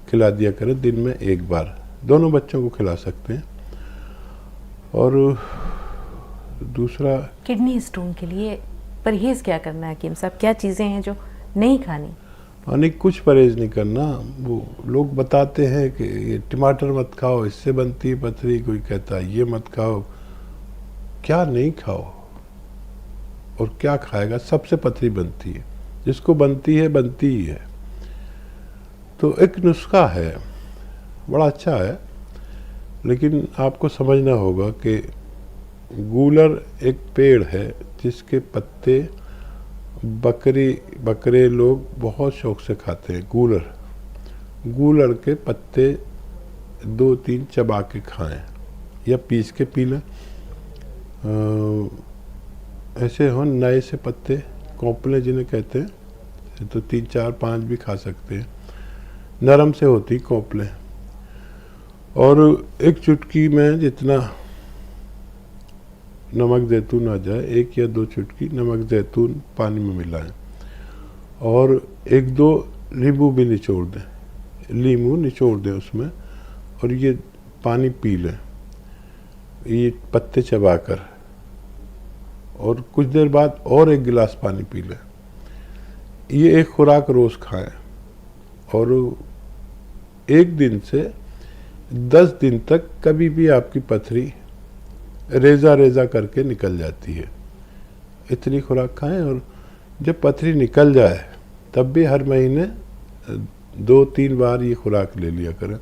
खिला दिया करें दिन में एक बार। दोनों बच्चों को खिला सकते हैं। और दूसरा, किडनी स्टोन के लिए परहेज क्या करना है हकीम साहब? क्या चीज़ें हैं जो नहीं खानी? यानी कुछ परहेज नहीं करना। वो लोग बताते हैं कि ये टमाटर मत खाओ, इससे बनती है पथरी। कोई कहता है ये मत खाओ। क्या नहीं खाओ और क्या खाएगा? सबसे पथरी बनती है, जिसको बनती है बनती ही है। तो एक नुस्खा है, बड़ा अच्छा है, लेकिन आपको समझना होगा कि गूलर एक पेड़ है जिसके पत्ते बकरे लोग बहुत शौक से खाते हैं। गूलर के पत्ते 2-3 चबा के खाएं या पीस के पी लें। ऐसे हो नए से पत्ते, कोंपले जिन्हें कहते हैं, तो 3, 4, 5 भी खा सकते हैं। नरम से होती कोंपले। और एक चुटकी में जितना नमक जैतून आ जाए, 1 या 2 चुटकी नमक जैतून पानी में मिलाएं, और 1-2 नींबू भी निचोड़ दें, नींबू निचोड़ दें उसमें, और ये पानी पी लें, ये पत्ते चबाकर। और कुछ देर बाद और 1 गिलास पानी पी लें। ये एक खुराक रोज़ खाएं, और 1 दिन से 10 दिन तक कभी भी आपकी पथरी रेजा करके निकल जाती है। इतनी खुराक खाएं, और जब पथरी निकल जाए तब भी हर महीने 2-3 बार ये खुराक ले लिया करें।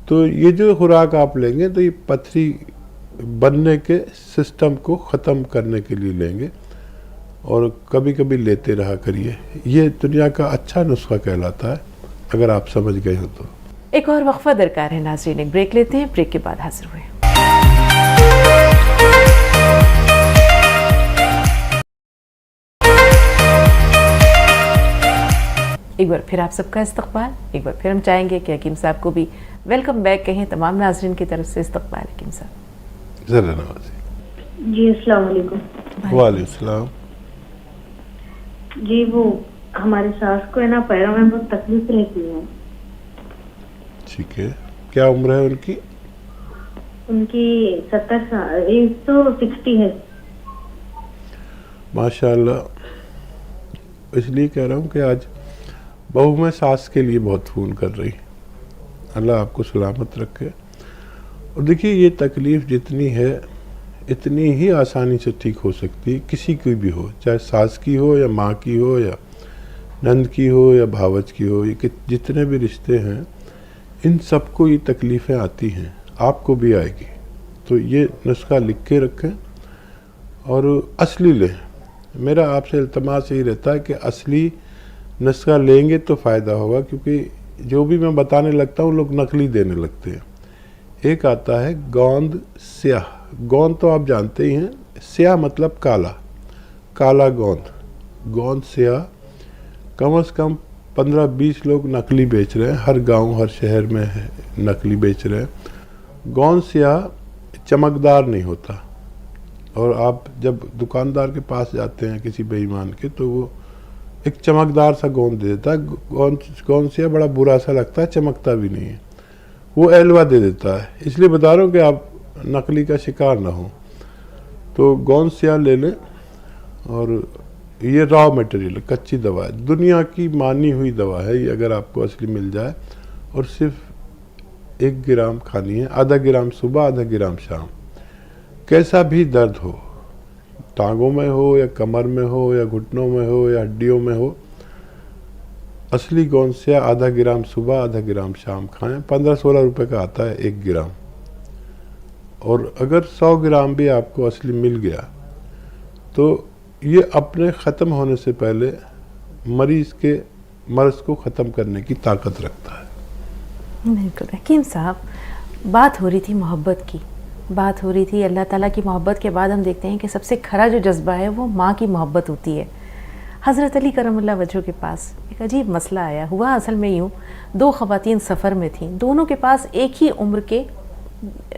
तो ये जो खुराक आप लेंगे तो ये पथरी बनने के सिस्टम को ख़त्म करने के लिए लेंगे, और कभी कभी लेते रहा करिए। ये दुनिया का अच्छा नुस्खा कहलाता है, अगर आप समझ गए हो तो। एक और वक्फा दरकार है नाज़रीन, एक ब्रेक लेते हैं, ब्रेक के बाद हाजिर हुए। एक बार फिर आप सबका इस्तकबाल। एक बार फिर हम चाहेंगे कि हकीम साहब को भी वेलकम बैक कहें। तमाम नाज़रीन की तरफ से इस्तकबाल हकीम साहब। ज़रा नवाज़ी जी अस्सलाम वालेकुम। वालेकुम सलाम। जी वो हमारे सास को है ना पैरों में बहुत तकलीफ रहती है। ठीक है, क्या उम्र है उनकी? उनकी 70 साल, 60 है। माशाअल्लाह। इसलिए कह रहा हूँ कि आज बहू में सास के लिए बहुत फ़ोन कर रही। अल्लाह आपको सलामत रखे। और देखिए, ये तकलीफ़ जितनी है इतनी ही आसानी से ठीक हो सकती है, किसी की भी हो, चाहे सास की हो या माँ की हो या नंद की हो या भावज की हो। ये जितने भी रिश्ते हैं, इन सबको ये तकलीफ़ें आती हैं, आपको भी आएगी। तो ये नुस्खा लिख के रखें और असली लें। मेरा आपसे इल्तमास यही रहता है कि असली नुस्खा लेंगे तो फ़ायदा होगा, क्योंकि जो भी मैं बताने लगता हूँ लोग नकली देने लगते हैं। एक आता है गोंद स्याह। गोंद तो आप जानते ही हैं, स्याह मतलब काला, काला गोंद स्याह। कम से कम 15-20 लोग नकली बेच रहे हैं, हर गांव हर शहर में है नकली बेच रहे हैं। गोंद स्याह चमकदार नहीं होता, और आप जब दुकानदार के पास जाते हैं किसी बेईमान के, तो वो एक चमकदार सा गोंद दे देता है। गोंद स्याह बड़ा बुरा सा लगता है, चमकता भी नहीं है, वो एलवा दे देता है। इसलिए बता रहा हूँ कि आप नकली का शिकार ना हो। तो गोंद स्याह ले लें, और ये रॉ मटेरियल, कच्ची दवा है, दुनिया की मानी हुई दवा है ये। अगर आपको असली मिल जाए, और सिर्फ 1 ग्राम खानी है, आधा ग्राम सुबह, आधा ग्राम शाम। कैसा भी दर्द हो, टांगों में हो या कमर में हो या घुटनों में हो या हड्डियों में हो, असली गोंद स्याह आधा ग्राम सुबह, आधा ग्राम शाम खाएं। 15-16 रुपए का आता है 1 ग्राम। और अगर 100 ग्राम भी आपको असली मिल गया, तो ये अपने ख़त्म होने से पहले मरीज़ के मर्ज़ को ख़त्म करने की ताकत रखता है। बिल्कुल हकीम साहब, बात हो रही थी मोहब्बत की, बात हो रही थी अल्लाह ताला की मोहब्बत के बाद हम देखते हैं कि सबसे खरा जो जज्बा है वो माँ की मोहब्बत होती है। हज़रत अली करमुल्लाह वजह के पास एक अजीब मसला आया। हुआ असल में यूँ, दो ख़वातीन सफ़र में थीं, दोनों के पास एक ही उम्र के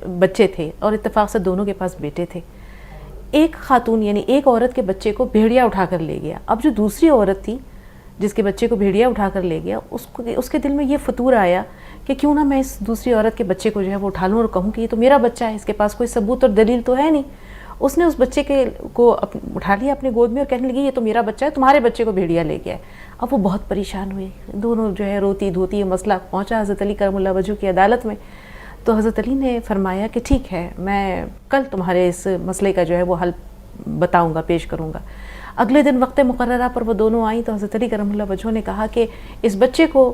बच्चे थे और इत्तेफाक से दोनों के पास बेटे थे। एक खातून यानी एक औरत के बच्चे को भेड़िया उठा कर ले गया। अब जो दूसरी औरत थी जिसके बच्चे को भेड़िया उठा कर ले गया, उसके दिल में ये फतूर आया कि क्यों ना मैं इस दूसरी औरत के बच्चे को जो है वो उठा लूँ और कहूँ कि ये तो मेरा बच्चा है, इसके पास कोई सबूत और दलील तो है नहीं। उसने उस बच्चे को उठा लिया अपने गोद में और कहने लगी ये तो मेरा बच्चा है, तुम्हारे बच्चे को भेड़िया ले गया है। अब वो बहुत परेशान हुए, दोनों जो है रोती धोती, ये मसला पहुँचा हज़रत अली करमुल्लाह वजह की अदालत में। तो हज़रत अली ने फरमाया कि ठीक है, मैं कल तुम्हारे इस मसले का जो है वो हल बताऊँगा, पेश करूँगा। अगले दिन वक्त मुकर्ररा पर वो दोनों आई तो हज़रत अली करमुल्लाह वजह ने कहा कि इस बच्चे को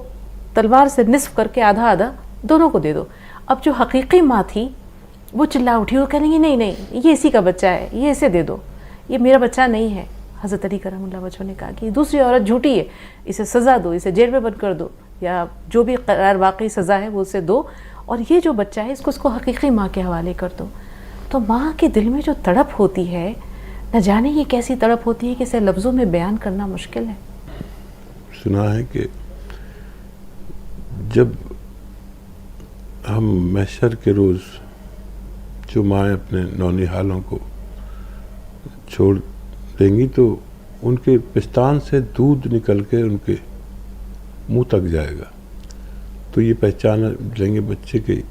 तलवार से निस्फ करके आधा आधा दोनों को दे दो। अब जो हकीकी माँ थी वो चिल्ला उठी और कहने लगी नहीं नहीं, ये इसी का बच्चा है, ये इसे दे दो, ये मेरा बच्चा नहीं है। हज़रत अली करमुल्लाह वजह ने कहा कि दूसरी औरत झूठी है, इसे सज़ा दो, इसे जेल में बंद कर दो, या जो भी करार वाकई सज़ा है वो उसे दो, और ये जो बच्चा है इसको हकीकी माँ के हवाले कर दो। तो माँ के दिल में जो तड़प होती है, न जाने ये कैसी तड़प होती है कि इसे लफ्ज़ों में बयान करना मुश्किल है। सुना है कि जब हम महशर के रोज़ जो माएँ अपने नौनिहालों को छोड़ देंगी तो उनके पिस्तान से दूध निकल के उनके मुंह तक जाएगा, तो ये पहचान लेंगे बच्चे के,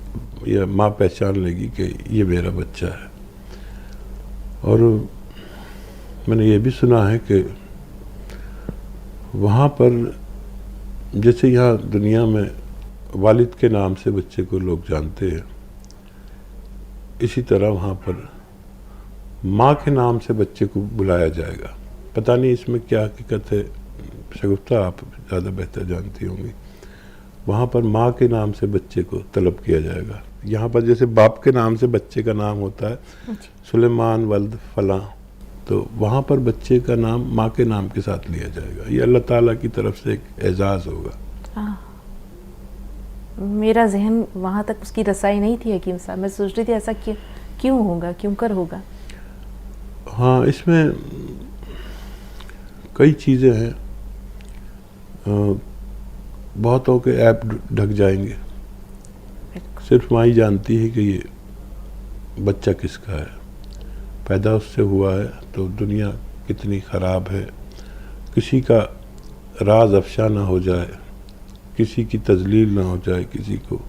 या माँ पहचान लेगी कि ये मेरा बच्चा है। और मैंने ये भी सुना है कि वहाँ पर जैसे यहाँ दुनिया में वालिद के नाम से बच्चे को लोग जानते हैं, इसी तरह वहाँ पर माँ के नाम से बच्चे को बुलाया जाएगा। पता नहीं इसमें क्या हकीकत है, शगुफ्ता आप ज़्यादा बेहतर जानती होंगी। वहाँ पर माँ के नाम से बच्चे को तलब किया जाएगा। यहाँ पर जैसे बाप के नाम से बच्चे का नाम होता है सुलेमान वल्द फलां, तो वहाँ पर बच्चे का नाम माँ के नाम के साथ लिया जाएगा। ये अल्लाह ताला की तरफ से एक एजाज़ होगा। मेरा जहन वहाँ तक उसकी रसाई नहीं थी हकीम साहब, मैं सोच रही थी ऐसा क्यों होगा, क्यों कर होगा। हाँ, इसमें कई चीज़ें हैं। बहुतों के ऐप ढक जाएंगे, सिर्फ माँ ही जानती है कि ये बच्चा किसका है, पैदा उससे हुआ है, तो दुनिया कितनी ख़राब है, किसी का राज अफशा ना हो जाए, किसी की तजलील ना हो जाए, किसी को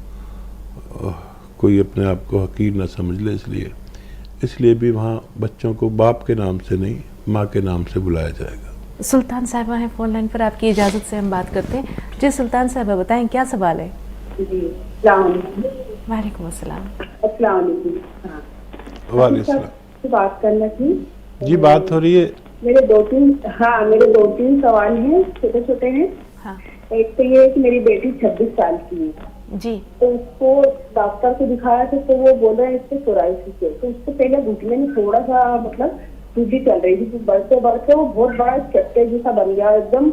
कोई अपने आप को हकीर ना समझ ले, इसलिए भी वहाँ बच्चों को बाप के नाम से नहीं माँ के नाम से बुलाया जाएगा। सुल्तान साहिबा हैं फ़ोन लाइन पर, आपकी इजाज़त से हम बात करते हैं। जी सुल्तान साहिबा बताएं क्या सवाल है। जी वालेकुम अस्सलाम। वालेकुम बात करना थी जी, बात हो रही है। मेरे दो तीन सवाल हैं, छोटे छोटे हैं। हाँ। एक तो ये है कि मेरी बेटी 26 साल की है जी, तो उसको डॉक्टर को दिखाया था तो वो बोल रहे हैं इससे सोराइसिस है। तो उसको पहले घुटने में थोड़ा सा मतलब सूजी चल रही थी, तो बढ़ते बढ़ते वो बहुत बड़ा चट्टे जैसा बन गया, एकदम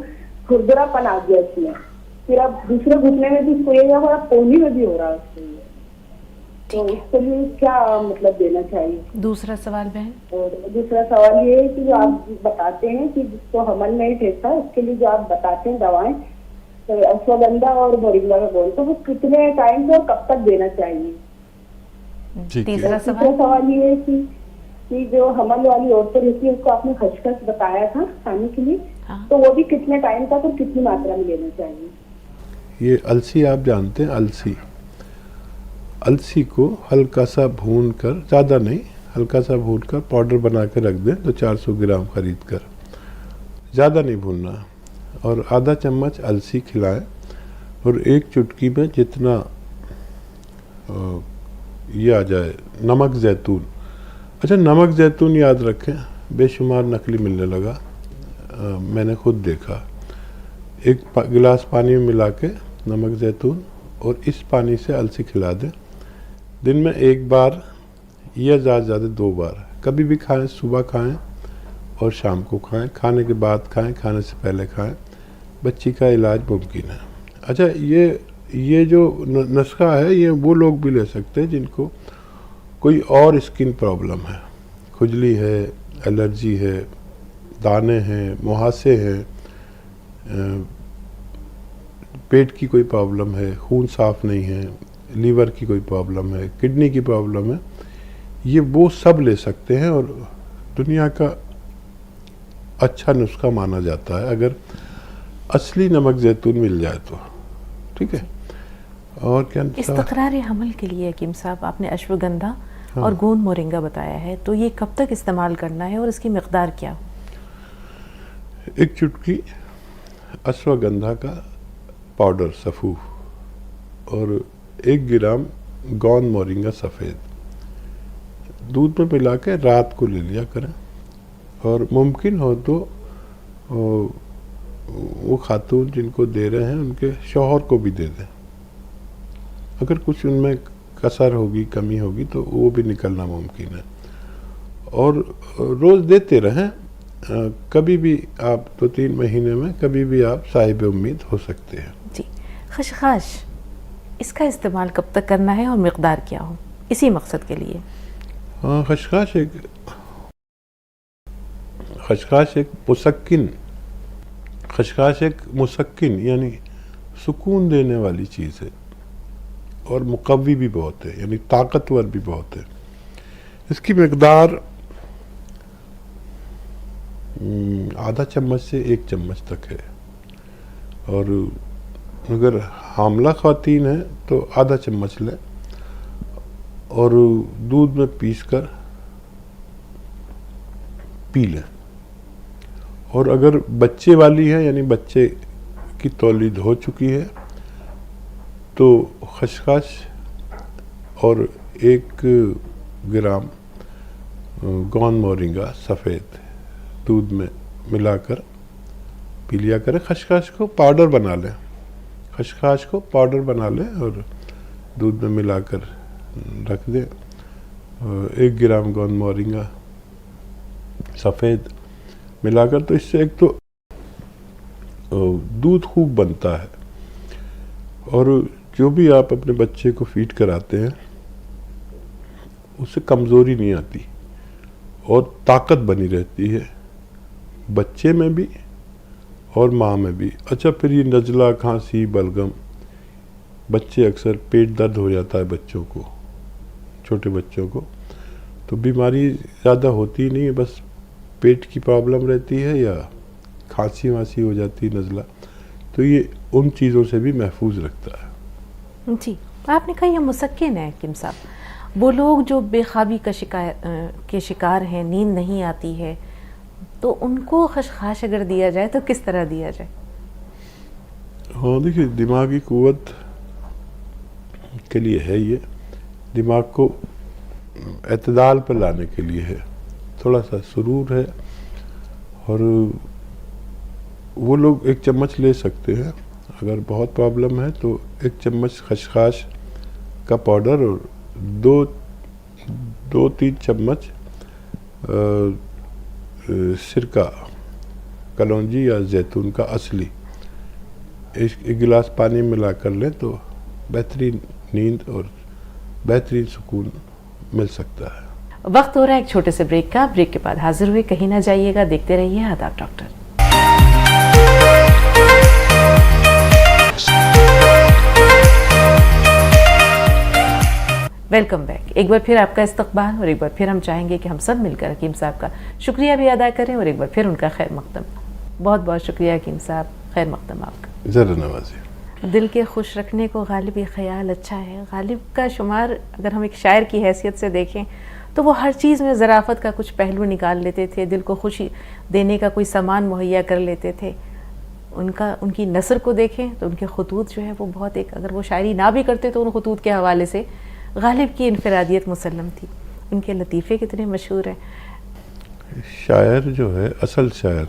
खुरदरापन आ गया उसमें। फिर अब दूसरे घुटने में भी उसको ये हो रहा, पोनी में भी हो रहा है उसको। तो उसके लिए क्या मतलब देना चाहिए। दूसरा सवाल बहन। और दूसरा सवाल ये है कि जो आप बताते हैं कि जिसको हमल नहीं ठेकता उसके लिए जो आप बताते हैं दवाएं, तो अश्वगंधा और मोरिंगा का बोल, तो वो कितने टाइम से और कब तक देना चाहिए। तीसरा सवाल ये है कि जो हमल वाली औरतें रहती है उसको आपने खसखस बताया था खाने के लिए। हाँ। तो वो भी कितने टाइम तक और कितनी मात्रा में लेना चाहिए। ये अलसी आप जानते हैं, अलसी को हल्का सा भून कर, ज़्यादा नहीं, हल्का सा भून कर पाउडर बना के रख दें, तो 400 ग्राम खरीद कर, ज़्यादा नहीं भूनना, और आधा चम्मच अलसी खिलाएं, और एक चुटकी में जितना ये आ जाए नमक ज़ैतून। अच्छा, नमक ज़ैतून याद रखें, बेशुमार नकली मिलने लगा, मैंने खुद देखा। एक गिलास पानी में मिला के नमक ज़ैतून और इस पानी से अलसी खिला दें, दिन में एक बार या ज़्यादा 2 बार, कभी भी खाएं, सुबह खाएं और शाम को खाएं, खाने के बाद खाएं, खाने से पहले खाएं, बच्ची का इलाज मुमकिन है। अच्छा, ये जो नुस्खा है ये वो लोग भी ले सकते हैं जिनको कोई और स्किन प्रॉब्लम है, खुजली है, एलर्जी है, दाने हैं, मुहासे हैं, पेट की कोई प्रॉब्लम है, खून साफ नहीं है, लीवर की कोई प्रॉब्लम है, किडनी की प्रॉब्लम है, ये वो सब ले सकते हैं और दुनिया का अच्छा नुस्खा माना जाता है अगर असली नमक जैतून मिल जाए तो। ठीक है। और क्या इस्तक़रार हमल के लिए हकीम साहब आपने अश्वगंधा और गोंद मोरिंगा बताया है, तो ये कब तक इस्तेमाल करना है और इसकी मिक़दार क्या? एक चुटकी अश्वगंधा का पाउडर सफ़ू और 1 ग्राम गोंद मोरिंगा सफ़ेद दूध में मिला के रात को ले लिया करें, और मुमकिन हो तो वो खातून जिनको दे रहे हैं उनके शौहर को भी दे दें। अगर कुछ उनमें कसर होगी, कमी होगी तो वो भी निकलना मुमकिन है। और रोज़ देते रहें, कभी भी आप 2-3 महीने में कभी भी आप साहिब उम्मीद हो सकते हैं। जी। खशखाश, इसका इस्तेमाल कब तक करना है और मिक़दार क्या हो इसी मकसद के लिए? हाँ, खशखाश एक मुसक्किन यानी सुकून देने वाली चीज़ है और मुक़व्वी भी बहुत है, यानी ताकतवर भी बहुत है। इसकी मिक़दार आधा चम्मच से 1 चम्मच तक है, और अगर हामला ख़वातीन है तो आधा चम्मच लें और दूध में पीसकर पी लें। और अगर बच्चे वाली है यानी बच्चे की तौलीद हो चुकी है तो खसखस और 1 ग्राम गोंद मोरिंगा सफ़ेद दूध में मिलाकर पी लिया करें। खसखस को पाउडर बना लें, खसखस को पाउडर बना लें और दूध में मिलाकर रख दें। 1 ग्राम गोंद मोरिंगा सफ़ेद मिलाकर, तो इससे एक तो दूध खूब बनता है और जो भी आप अपने बच्चे को फीड कराते हैं उससे कमज़ोरी नहीं आती और ताकत बनी रहती है बच्चे में भी और माँ में भी। अच्छा, फिर ये नज़ला, खांसी, बलगम, बच्चे अक्सर पेट दर्द हो जाता है बच्चों को, छोटे बच्चों को, तो बीमारी ज़्यादा होती नहीं है, बस पेट की प्रॉब्लम रहती है या खांसी वांसी हो जाती है, नज़ला, तो ये उन चीज़ों से भी महफूज रखता है। जी, आपने कहा यह मुसक्किन है हकीम साहब, वो लोग जो बेख्वाबी का शिकार हैं, नींद नहीं आती है, तो उनको खसखस अगर दिया जाए तो किस तरह दिया जाए? हाँ, देखिए, दिमागी कुव्वत के लिए है ये, दिमाग को एतदाल पर लाने के लिए है, थोड़ा सा सुरूर है, और वो लोग 1 चम्मच ले सकते हैं। अगर बहुत प्रॉब्लम है तो 1 चम्मच खसखस का पाउडर और 2-3 चम्मच सिरका, कलौंजी या जैतून का असली, 1 गिलास पानी मिला कर लें तो बेहतरीन नींद और बेहतरीन सुकून मिल सकता है। वक्त हो रहा है एक छोटे से ब्रेक का, ब्रेक के बाद हाजिर हुए, कहीं ना जाइएगा, देखते रहिए आदाब डॉक्टर। Welcome back. एक बार फिर आपका इस्तकबाल, और एक बार फिर हम चाहेंगे कि हम सब मिलकर हकीम साहब का शुक्रिया भी अदा करें और एक बार फिर उनका खैर मकदम। बहुत बहुत शुक्रिया हकीम साहब, खैर मकदम आपका। ज़रूर नवाजी। दिल के खुश रखने को गालिब ये ख्याल अच्छा है। गालिब का शुमार अगर हम एक शायर की हैसियत से देखें तो वो हर चीज़ में ज़राफ़त का कुछ पहलू निकाल लेते थे, दिल को खुशी देने का कोई सामान मुहैया कर लेते थे। उनकी नसर को देखें तो उनके खतूत जो है वो बहुत, एक अगर वो शायरी ना भी करते तो उन खतूत के हवाले से गालिब की इनफरादियत मुसल्लम थी। उनके लतीफ़े कितने मशहूर हैं। शायर जो है, असल शायर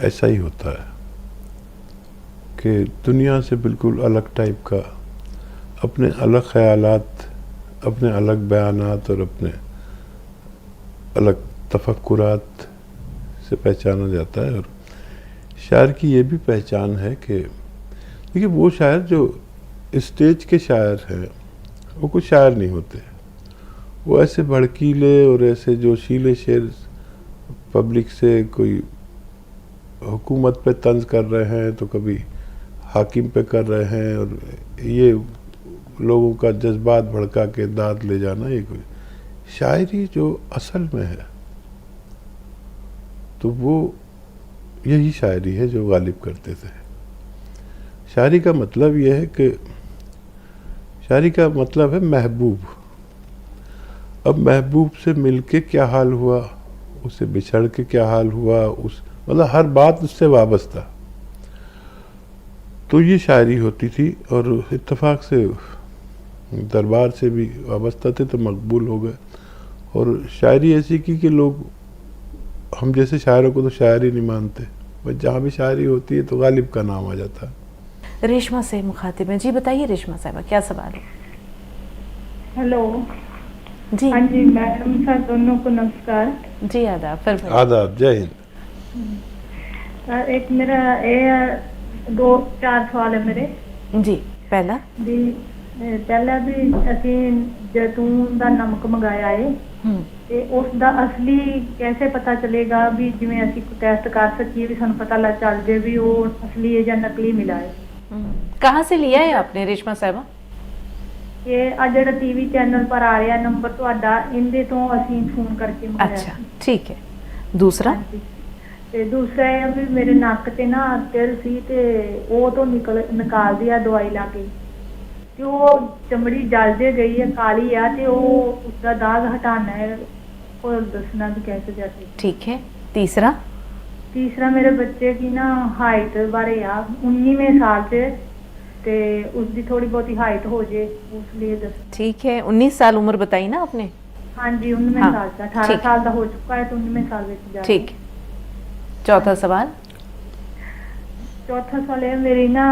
ऐसा ही होता है कि दुनिया से बिल्कुल अलग टाइप का, अपने अलग ख्यालात, अपने अलग बयानात और अपने अलग तफक्कुरात से पहचाना जाता है। और शायर की ये भी पहचान है कि देखिए वो शायर जो स्टेज के शायर हैं वो कुछ शायर नहीं होते, वो ऐसे भड़कीले और ऐसे जोशीले शेर पब्लिक से कोई हुकूमत पे तंज कर रहे हैं तो कभी हाकिम पे कर रहे हैं, और ये लोगों का जज्बात भड़का के दाद ले जाना, ये कोई शायरी जो असल में है तो वो यही शायरी है जो गालिब करते थे। शायरी का मतलब यह है कि शायरी का मतलब है महबूब। अब महबूब से मिलके क्या हाल हुआ, उससे बिछड़ के क्या हाल हुआ, उस मतलब हर बात उससे वाबस्ता, तो ये शायरी होती थी। और इत्तेफाक से दरबार से भी वाबस्ता थे तो मकबूल हो गए। और शायरी ऐसी की कि लोग हम जैसे शायरों को तो शायर ही नहीं मानते, बस जहाँ भी शायरी होती है तो गालिब का नाम आ जाता है। रेशमा से मुखातिब है जी, बताइए रेशमा साहबा क्या सवाल है? हेलो जी हाँ जी मैडम साहब दोनों को नमस्कार जी, आदाब, फरमाइए। आदाब, जय हिंद। एक मेरा ये 2-4 सवाल है मेरे जी। पहला भी ਪਹਿਲਾਂ ਵੀ ਅਸੀਂ ਜੈਤੂਨ ਦਾ ਨਮਕ ਮੰਗਾਇਆ ਹੈ ਤੇ ਉਸ ਦਾ ਅਸਲੀ कैसे पता चलेगा भी जिवें ਅਸੀਂ ਟੈਸਟ ਕਰ ਸਕੀਏ ਵੀ ਸਾਨੂੰ ਪਤਾ ਲੱਗ ਚੱਲ ਜੇ ਵੀ ਉਹ ਅਸਲੀ ਹੈ ਜਾਂ ਨਕਲੀ ਮਿਲਾ ਹੈ। कहाँ से लिया है आपने रेशमा साहबा? ਇਹ ਆ ਜਿਹੜਾ ਟੀਵੀ ਚੈਨਲ ਪਰ ਆ ਰਿਹਾ ਨੰਬਰ ਤੁਹਾਡਾ, ਇਹਦੇ ਤੋਂ ਅਸੀਂ ਫੋਨ ਕਰਕੇ ਮੰਗਾਇਆ। अच्छा ठीक है। दूसरा ਤੇ ਦੂਸਰਾ ਇਹ ਆ ਵੀ ਮੇਰੇ ਨੱਕ ਤੇ ਨਾ ਤਿਲ ਸੀ ਤੇ ਉਹ ਤੋਂ ਨਿਕਾਲਦੀ ਆ ਦਵਾਈ ਲਾ ਕੇ ਤੇ ਉਹ ਚਮੜੀ ਜਲ ਜੇ ਗਈ ਹੈ, ਕਾਲੀ ਆ ਤੇ ਉਹ ਉਸਦਾ ਦਾਗ ਹਟਾਣਾ ਹੈ, और दसना भी कैसे जाते। ठीक है। तीसरा तीसरा मेरे बच्चे की ना हाइट बारे आ 19वें साल से ते उसकी थोड़ी बहुत हाइट हो जाए उस लिए दस। ठीक है। 19 साल उम्र बताई ना आपने? हाँ जी 19वें हाँ, साल का 18 साल का हो चुका है तो 19वें साल में जा। ठीक। चौथा सवाल। चौथा सवाल है मेरी ना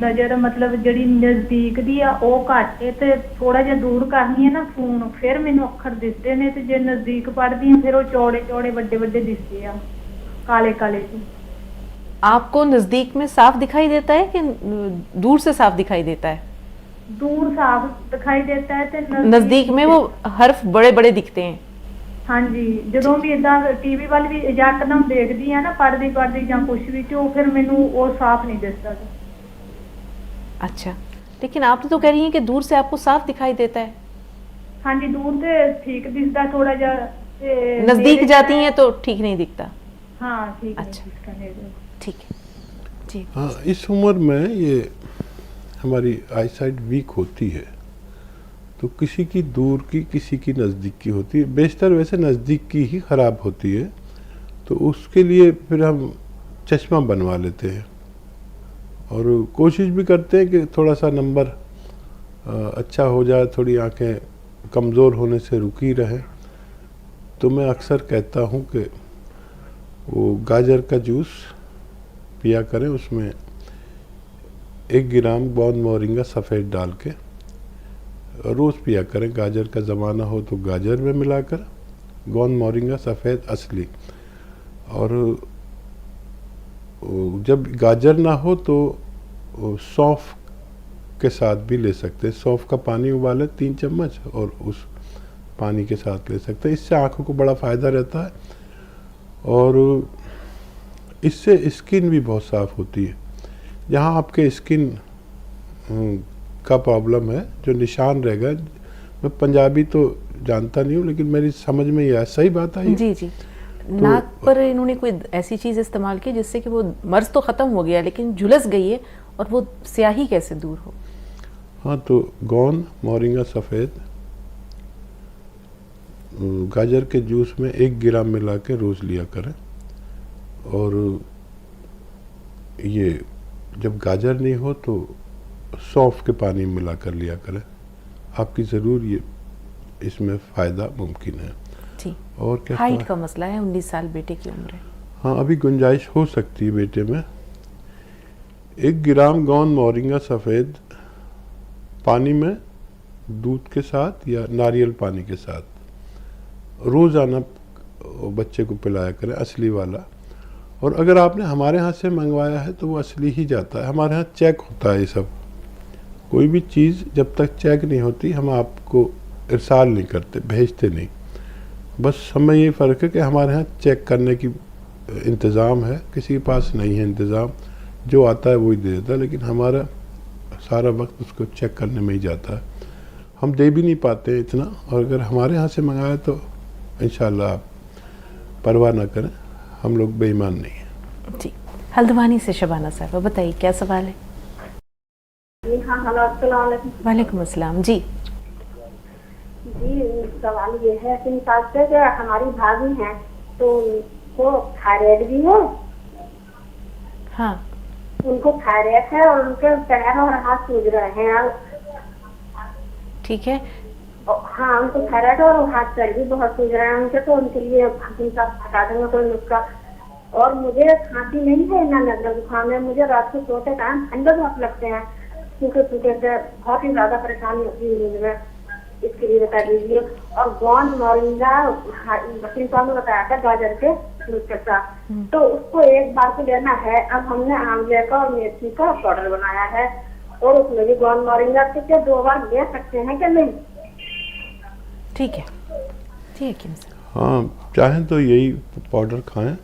नजर मतलब जड़ी नजदीक दी आ ओ घट है ते थोड़ा जिहा दूर करनी है ना फोन फिर मैनू अखर दिसदे ने ते जे नजदीक पढ़दी हूं फिर वो चौड़े चौड़े बड़े बड़े दिसदे आ काले काले से। आपको नजदीक में साफ दिखाई देता है कि दूर से साफ दिखाई देता है? दूर साफ दिखाई देता है ते नजदीक में वो हर्फ बड़े बड़े दिखते हैं। हाँ जी ਜਦੋਂ ਵੀ ਇਦਾਂ ਟੀਵੀ ਵੱਲ ਵੀ ਯਕਦਮ ਦੇਖਦੀ ਆ ਨਾ ਪੜਦੀ ਜਾਂ ਕੁਝ ਵੀ ਤੇ ਉਹ ਫਿਰ ਮੈਨੂੰ ਉਹ ਸਾਫ਼ ਨਹੀਂ ਦਿਸਦਾ। अच्छा लेकिन आप तो कह रही हैं कि दूर से आपको साफ दिखाई देता है। हाँ जी दूर से ठीक दिसदा थोड़ा जा, नजदीक जाती हैं तो ठीक नहीं दिखता। हाँ ठीक। अच्छा ठीक है जी। हाँ इस उम्र में ये हमारी आईसाइट वीक होती है तो किसी की दूर की किसी की नज़दीक की होती है, बेशतर वैसे नज़दीक की ही ख़राब होती है तो उसके लिए फिर हम चश्मा बनवा लेते हैं और कोशिश भी करते हैं कि थोड़ा सा नंबर अच्छा हो जाए, थोड़ी आंखें कमज़ोर होने से रुकी रहें। तो मैं अक्सर कहता हूँ कि वो गाजर का जूस पिया करें, उसमें 1 ग्राम गोंद मोरिंगा सफ़ेद डाल के रोज़ पिया करें। गाजर का ज़माना हो तो गाजर में मिलाकर, गोंद मोरिंगा सफ़ेद असली। और जब गाजर ना हो तो सौंफ के साथ भी ले सकते हैं। सौंफ का पानी उबालें 3 चम्मच और उस पानी के साथ ले सकते हैं। इससे आँखों को बड़ा फ़ायदा रहता है और इससे स्किन भी बहुत साफ़ होती है। जहाँ आपके स्किन का प्रॉब्लम है, जो निशान रह गए, मैं पंजाबी तो जानता नहीं हूँ लेकिन मेरी समझ में ही आया, सही बात है जी जी। तो नाक पर इन्होंने कोई ऐसी चीज़ इस्तेमाल की जिससे कि वो मर्ज तो ख़त्म हो गया लेकिन झुलस गई है और वो स्याही कैसे दूर हो? हाँ तो गोंद मोरिंगा सफ़ेद गाजर के जूस में 1 ग्राम मिला के रोज़ लिया करें। और ये जब गाजर नहीं हो तो सौंफ के पानी में मिला कर लिया करें, आपकी ज़रूर ये इसमें फ़ायदा मुमकिन है। जी। और क्या हाइट का मसला है, 19 साल बेटे की उम्र है। हाँ अभी गुंजाइश हो सकती है बेटे में। 1 ग्राम गोंद मोरिंगा सफ़ेद पानी में दूध के साथ या नारियल पानी के साथ रोज़ाना वो बच्चे को पिलाया करें, असली वाला। और अगर आपने हमारे यहाँ से मंगवाया है तो वो असली ही जाता है। हमारे यहाँ चेक होता है ये सब। कोई भी चीज़ जब तक चेक नहीं होती हम आपको इरसाल नहीं करते, भेजते नहीं। बस हमें ये फ़र्क है कि हमारे यहाँ चेक करने की इंतज़ाम है, किसी के पास नहीं है इंतज़ाम, जो आता है वही दे देता है। लेकिन हमारा सारा वक्त उसको चेक करने में ही जाता है, हम दे भी नहीं पाते इतना। और अगर हमारे यहाँ से मंगाया तो इंशाल्लाह आप परवाह ना करें, हम लोग बेईमान नहीं हैं। जी, हल्द्वानी से शबाना साहब, बताइए क्या सवाल है? जी हाँ, हेलो, अस्सलाम वालेकुम। वालेकुम अस्सलाम। जी जी, सवाल ये है कि हमारी भाभी हैं तो उनको थायराइड भी है। हाँ, उनको थायराइड है और उनके पैर और हाथ सूज रहे हैं। ठीक है। हाँ, उनको थायराइड और हाथ पैर भी बहुत सूज रहे हैं उनके, तो उनके लिए हकीम साहब बता देंगे कोई नुस्खा। और मुझे खांसी नहीं है, ना नजर जुकाम है, मुझे रात को सोते टाइम ठंडे बहुत लगते हैं, सूखे सूखे से बहुत ही ज्यादा परेशानी होती है नींद में, इसके लिए बता दीजिए। और गोंद मोरिंगा हकीम साहब ने बताया था गाजर के नुस्खे का, तो उसको एक बार को लेना है। अब हमने आंवले का और मेथी का पाउडर बनाया है और उसमें भी गोंद मोरिंगा के 2 बार ले सकते हैं कि नहीं? ठीक है, ठीक है। हाँ, चाहें तो यही पाउडर खाएं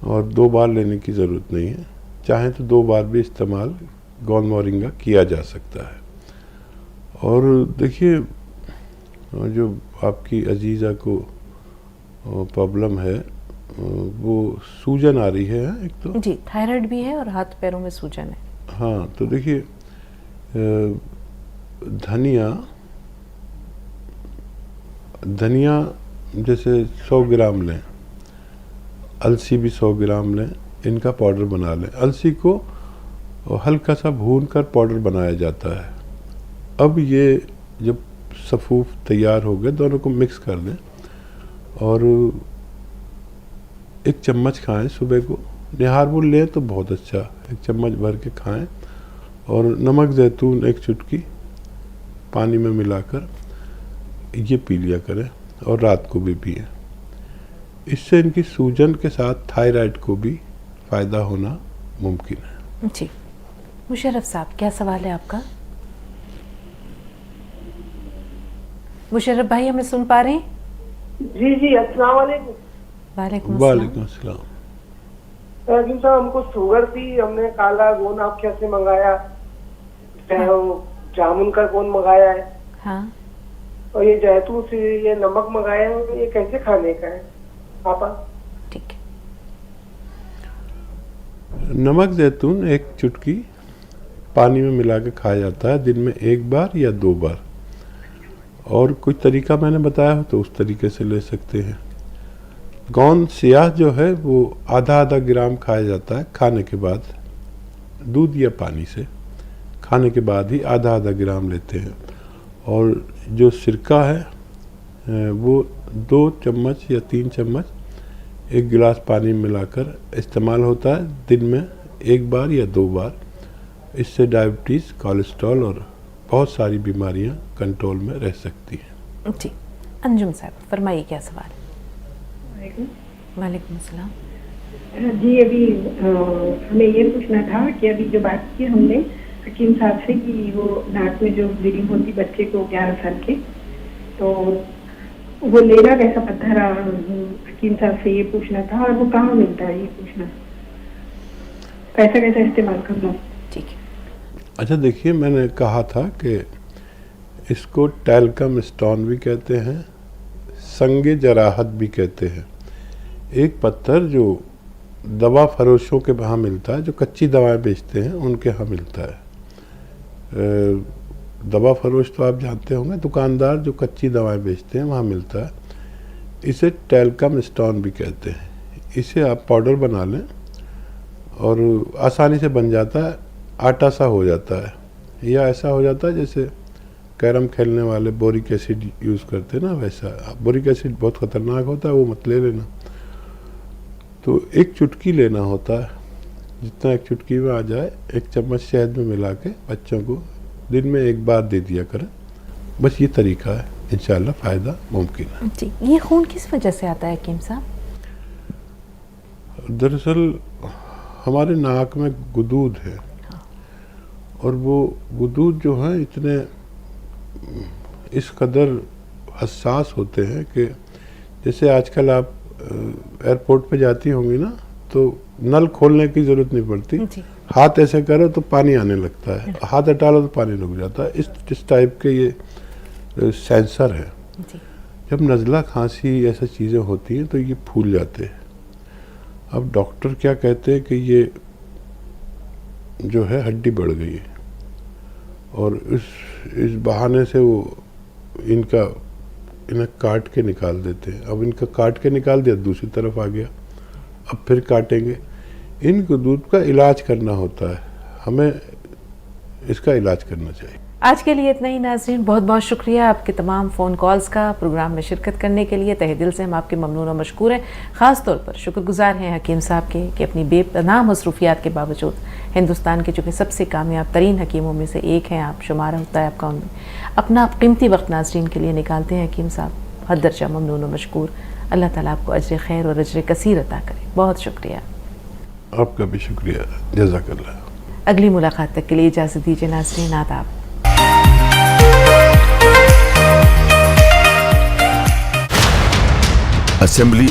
और 2 बार लेने की ज़रूरत नहीं है। चाहें तो 2 बार भी इस्तेमाल गोंद मोरिंगा किया जा सकता है। और देखिए, जो आपकी अजीज़ा को प्रॉब्लम है वो सूजन आ रही है एक तो। जी, थायराइड भी है और हाथ पैरों में सूजन है। हाँ, तो देखिए, धनिया जैसे 100 ग्राम लें, अलसी भी 100 ग्राम लें, इनका पाउडर बना लें। अलसी को हल्का सा भून कर पाउडर बनाया जाता है। अब ये जब सफ़ूफ तैयार हो गए, दोनों को मिक्स कर दें और 1 चम्मच खाएं सुबह को। निहारबुल लें तो बहुत अच्छा, 1 चम्मच भर के खाएं। और नमक ज़ैतून 1 चुटकी पानी में मिलाकर ये पी लिया करें और रात को भी पिएं। इससे इनकी सूजन के साथ थायराइड को भी फ़ायदा होना मुमकिन है। जी, मुशर्रफ साहब, क्या सवाल है आपका? मुशर्रफ भाई, हमें सुन पा रहे हैं? जी जी, अस्सलाम वालेकुम। वालेकुम अस्सलाम। हकीम साहब, हमको शुगर थी, हमने काला गोंद आपके यहाँ से मंगाया, जामुन का गोंद मंगाया है। हाँ, और ये जैतून से ये नमक मंगाया है, ये कैसे खाने का है पापा? ठीक है। नमक ज़ैतून 1 चुटकी पानी में मिला के खाया जाता है, दिन में 1 बार या 2 बार। और कोई तरीका मैंने बताया हो तो उस तरीके से ले सकते हैं। गोंद स्याह जो है वो आधा ग्राम खाया जाता है खाने के बाद, दूध या पानी से खाने के बाद ही आधा ग्राम लेते हैं। और जो सिरका है वो 2 चम्मच या 3 चम्मच 1 गिलास पानी में मिलाकर इस्तेमाल होता है, दिन में 1 बार या 2 बार। इससे डायबिटीज़, कोलेस्ट्रॉल और बहुत सारी बीमारियां कंट्रोल में रह सकती हैं। जी, अंजुम साहब, फरमाइए क्या सवाल है? वालेकुम अस्सलाम। जी, अभी हमें ये पूछना था कि अभी जो बात की हमने हकीम साहब से कि वो नाक में जो ब्लीडिंग होती बच्चे को 11 साल के, तो वो लेना कैसा पत्थर, हकीम साहब से ये पूछना था। और वो कहाँ मिलता है ये पूछना, पैसा कैसा इस्तेमाल करना? ठीक है। अच्छा, देखिए, मैंने कहा था कि इसको टैल्कम स्टोन भी कहते हैं, संगे जराहत भी कहते हैं। एक पत्थर जो दवा फरोशों के वहाँ मिलता है, जो कच्ची दवाएं बेचते हैं उनके यहाँ मिलता है। दवा फरोश तो आप जानते होंगे, दुकानदार जो कच्ची दवाएं बेचते हैं वहाँ मिलता है। इसे टैल्कम स्टोन भी कहते हैं। इसे आप पाउडर बना लें और आसानी से बन जाता है, आटा सा हो जाता है, या ऐसा हो जाता है जैसे कैरम खेलने वाले बोरिक एसिड यूज़ करते हैं ना, वैसा। बोरिक एसिड बहुत ख़तरनाक होता है, वो मत ले लेना। तो 1 चुटकी लेना होता है, जितना 1 चुटकी में आ जाए, 1 चम्मच शहद में मिला के बच्चों को दिन में 1 बार दे दिया करें। बस ये तरीका है, इंशाल्लाह फ़ायदा मुमकिन है। जी, ये खून किस वजह से आता है हकीम साहब? दरअसल हमारे नाक में गुदूद है और वो गुदूद जो है इतने इस कदर हसास होते हैं कि जैसे आजकल आप एयरपोर्ट पे जाती होंगी ना, तो नल खोलने की ज़रूरत नहीं पड़ती, हाथ ऐसे करो तो पानी आने लगता है, हाथ हटा लो तो पानी रुक जाता है। इस टाइप के ये सेंसर है। जब नज़ला खांसी ऐसा चीज़ें होती हैं तो ये फूल जाते हैं। अब डॉक्टर क्या कहते हैं कि ये जो है हड्डी बढ़ गई है और इस बहाने से वो इन्हें काट के निकाल देते हैं। अब इनका काट के निकाल दिया, दूसरी तरफ आ गया, अब फिर काटेंगे। इनको दूध का इलाज करना होता है, हमें इसका इलाज करना चाहिए। आज के लिए इतना ही नाज़रीन, बहुत बहुत शुक्रिया आपके तमाम फ़ोन कॉल्स का, प्रोग्राम में शिरकत करने के लिए तहे दिल से हम आपके ममनून और मशकूर हैं। ख़ास तौर पर शुक्रगुजार हैं हकीम साहब के कि अपनी बेपनाह मसरूफियात के बावजूद हिंदुस्तान के चूँकि सबसे कामयाब तरीन हकीमों में से एक हैं आप, शुमारा होता है आपका उनमें, अपना कीमती वक्त नाज़रीन के लिए निकालते हैं हकीम साहब। हद दर्जा ममनून और मशकूर। अल्लाह ताला आपको अजर खैर और अजर कसीर अता करे। बहुत शुक्रिया। आपका भी शुक्रिया, जज़ाकल्लाह। अगली मुलाकात तक के लिए इजाज़त दीजिए नाज़रीन, आदाब। असेंबली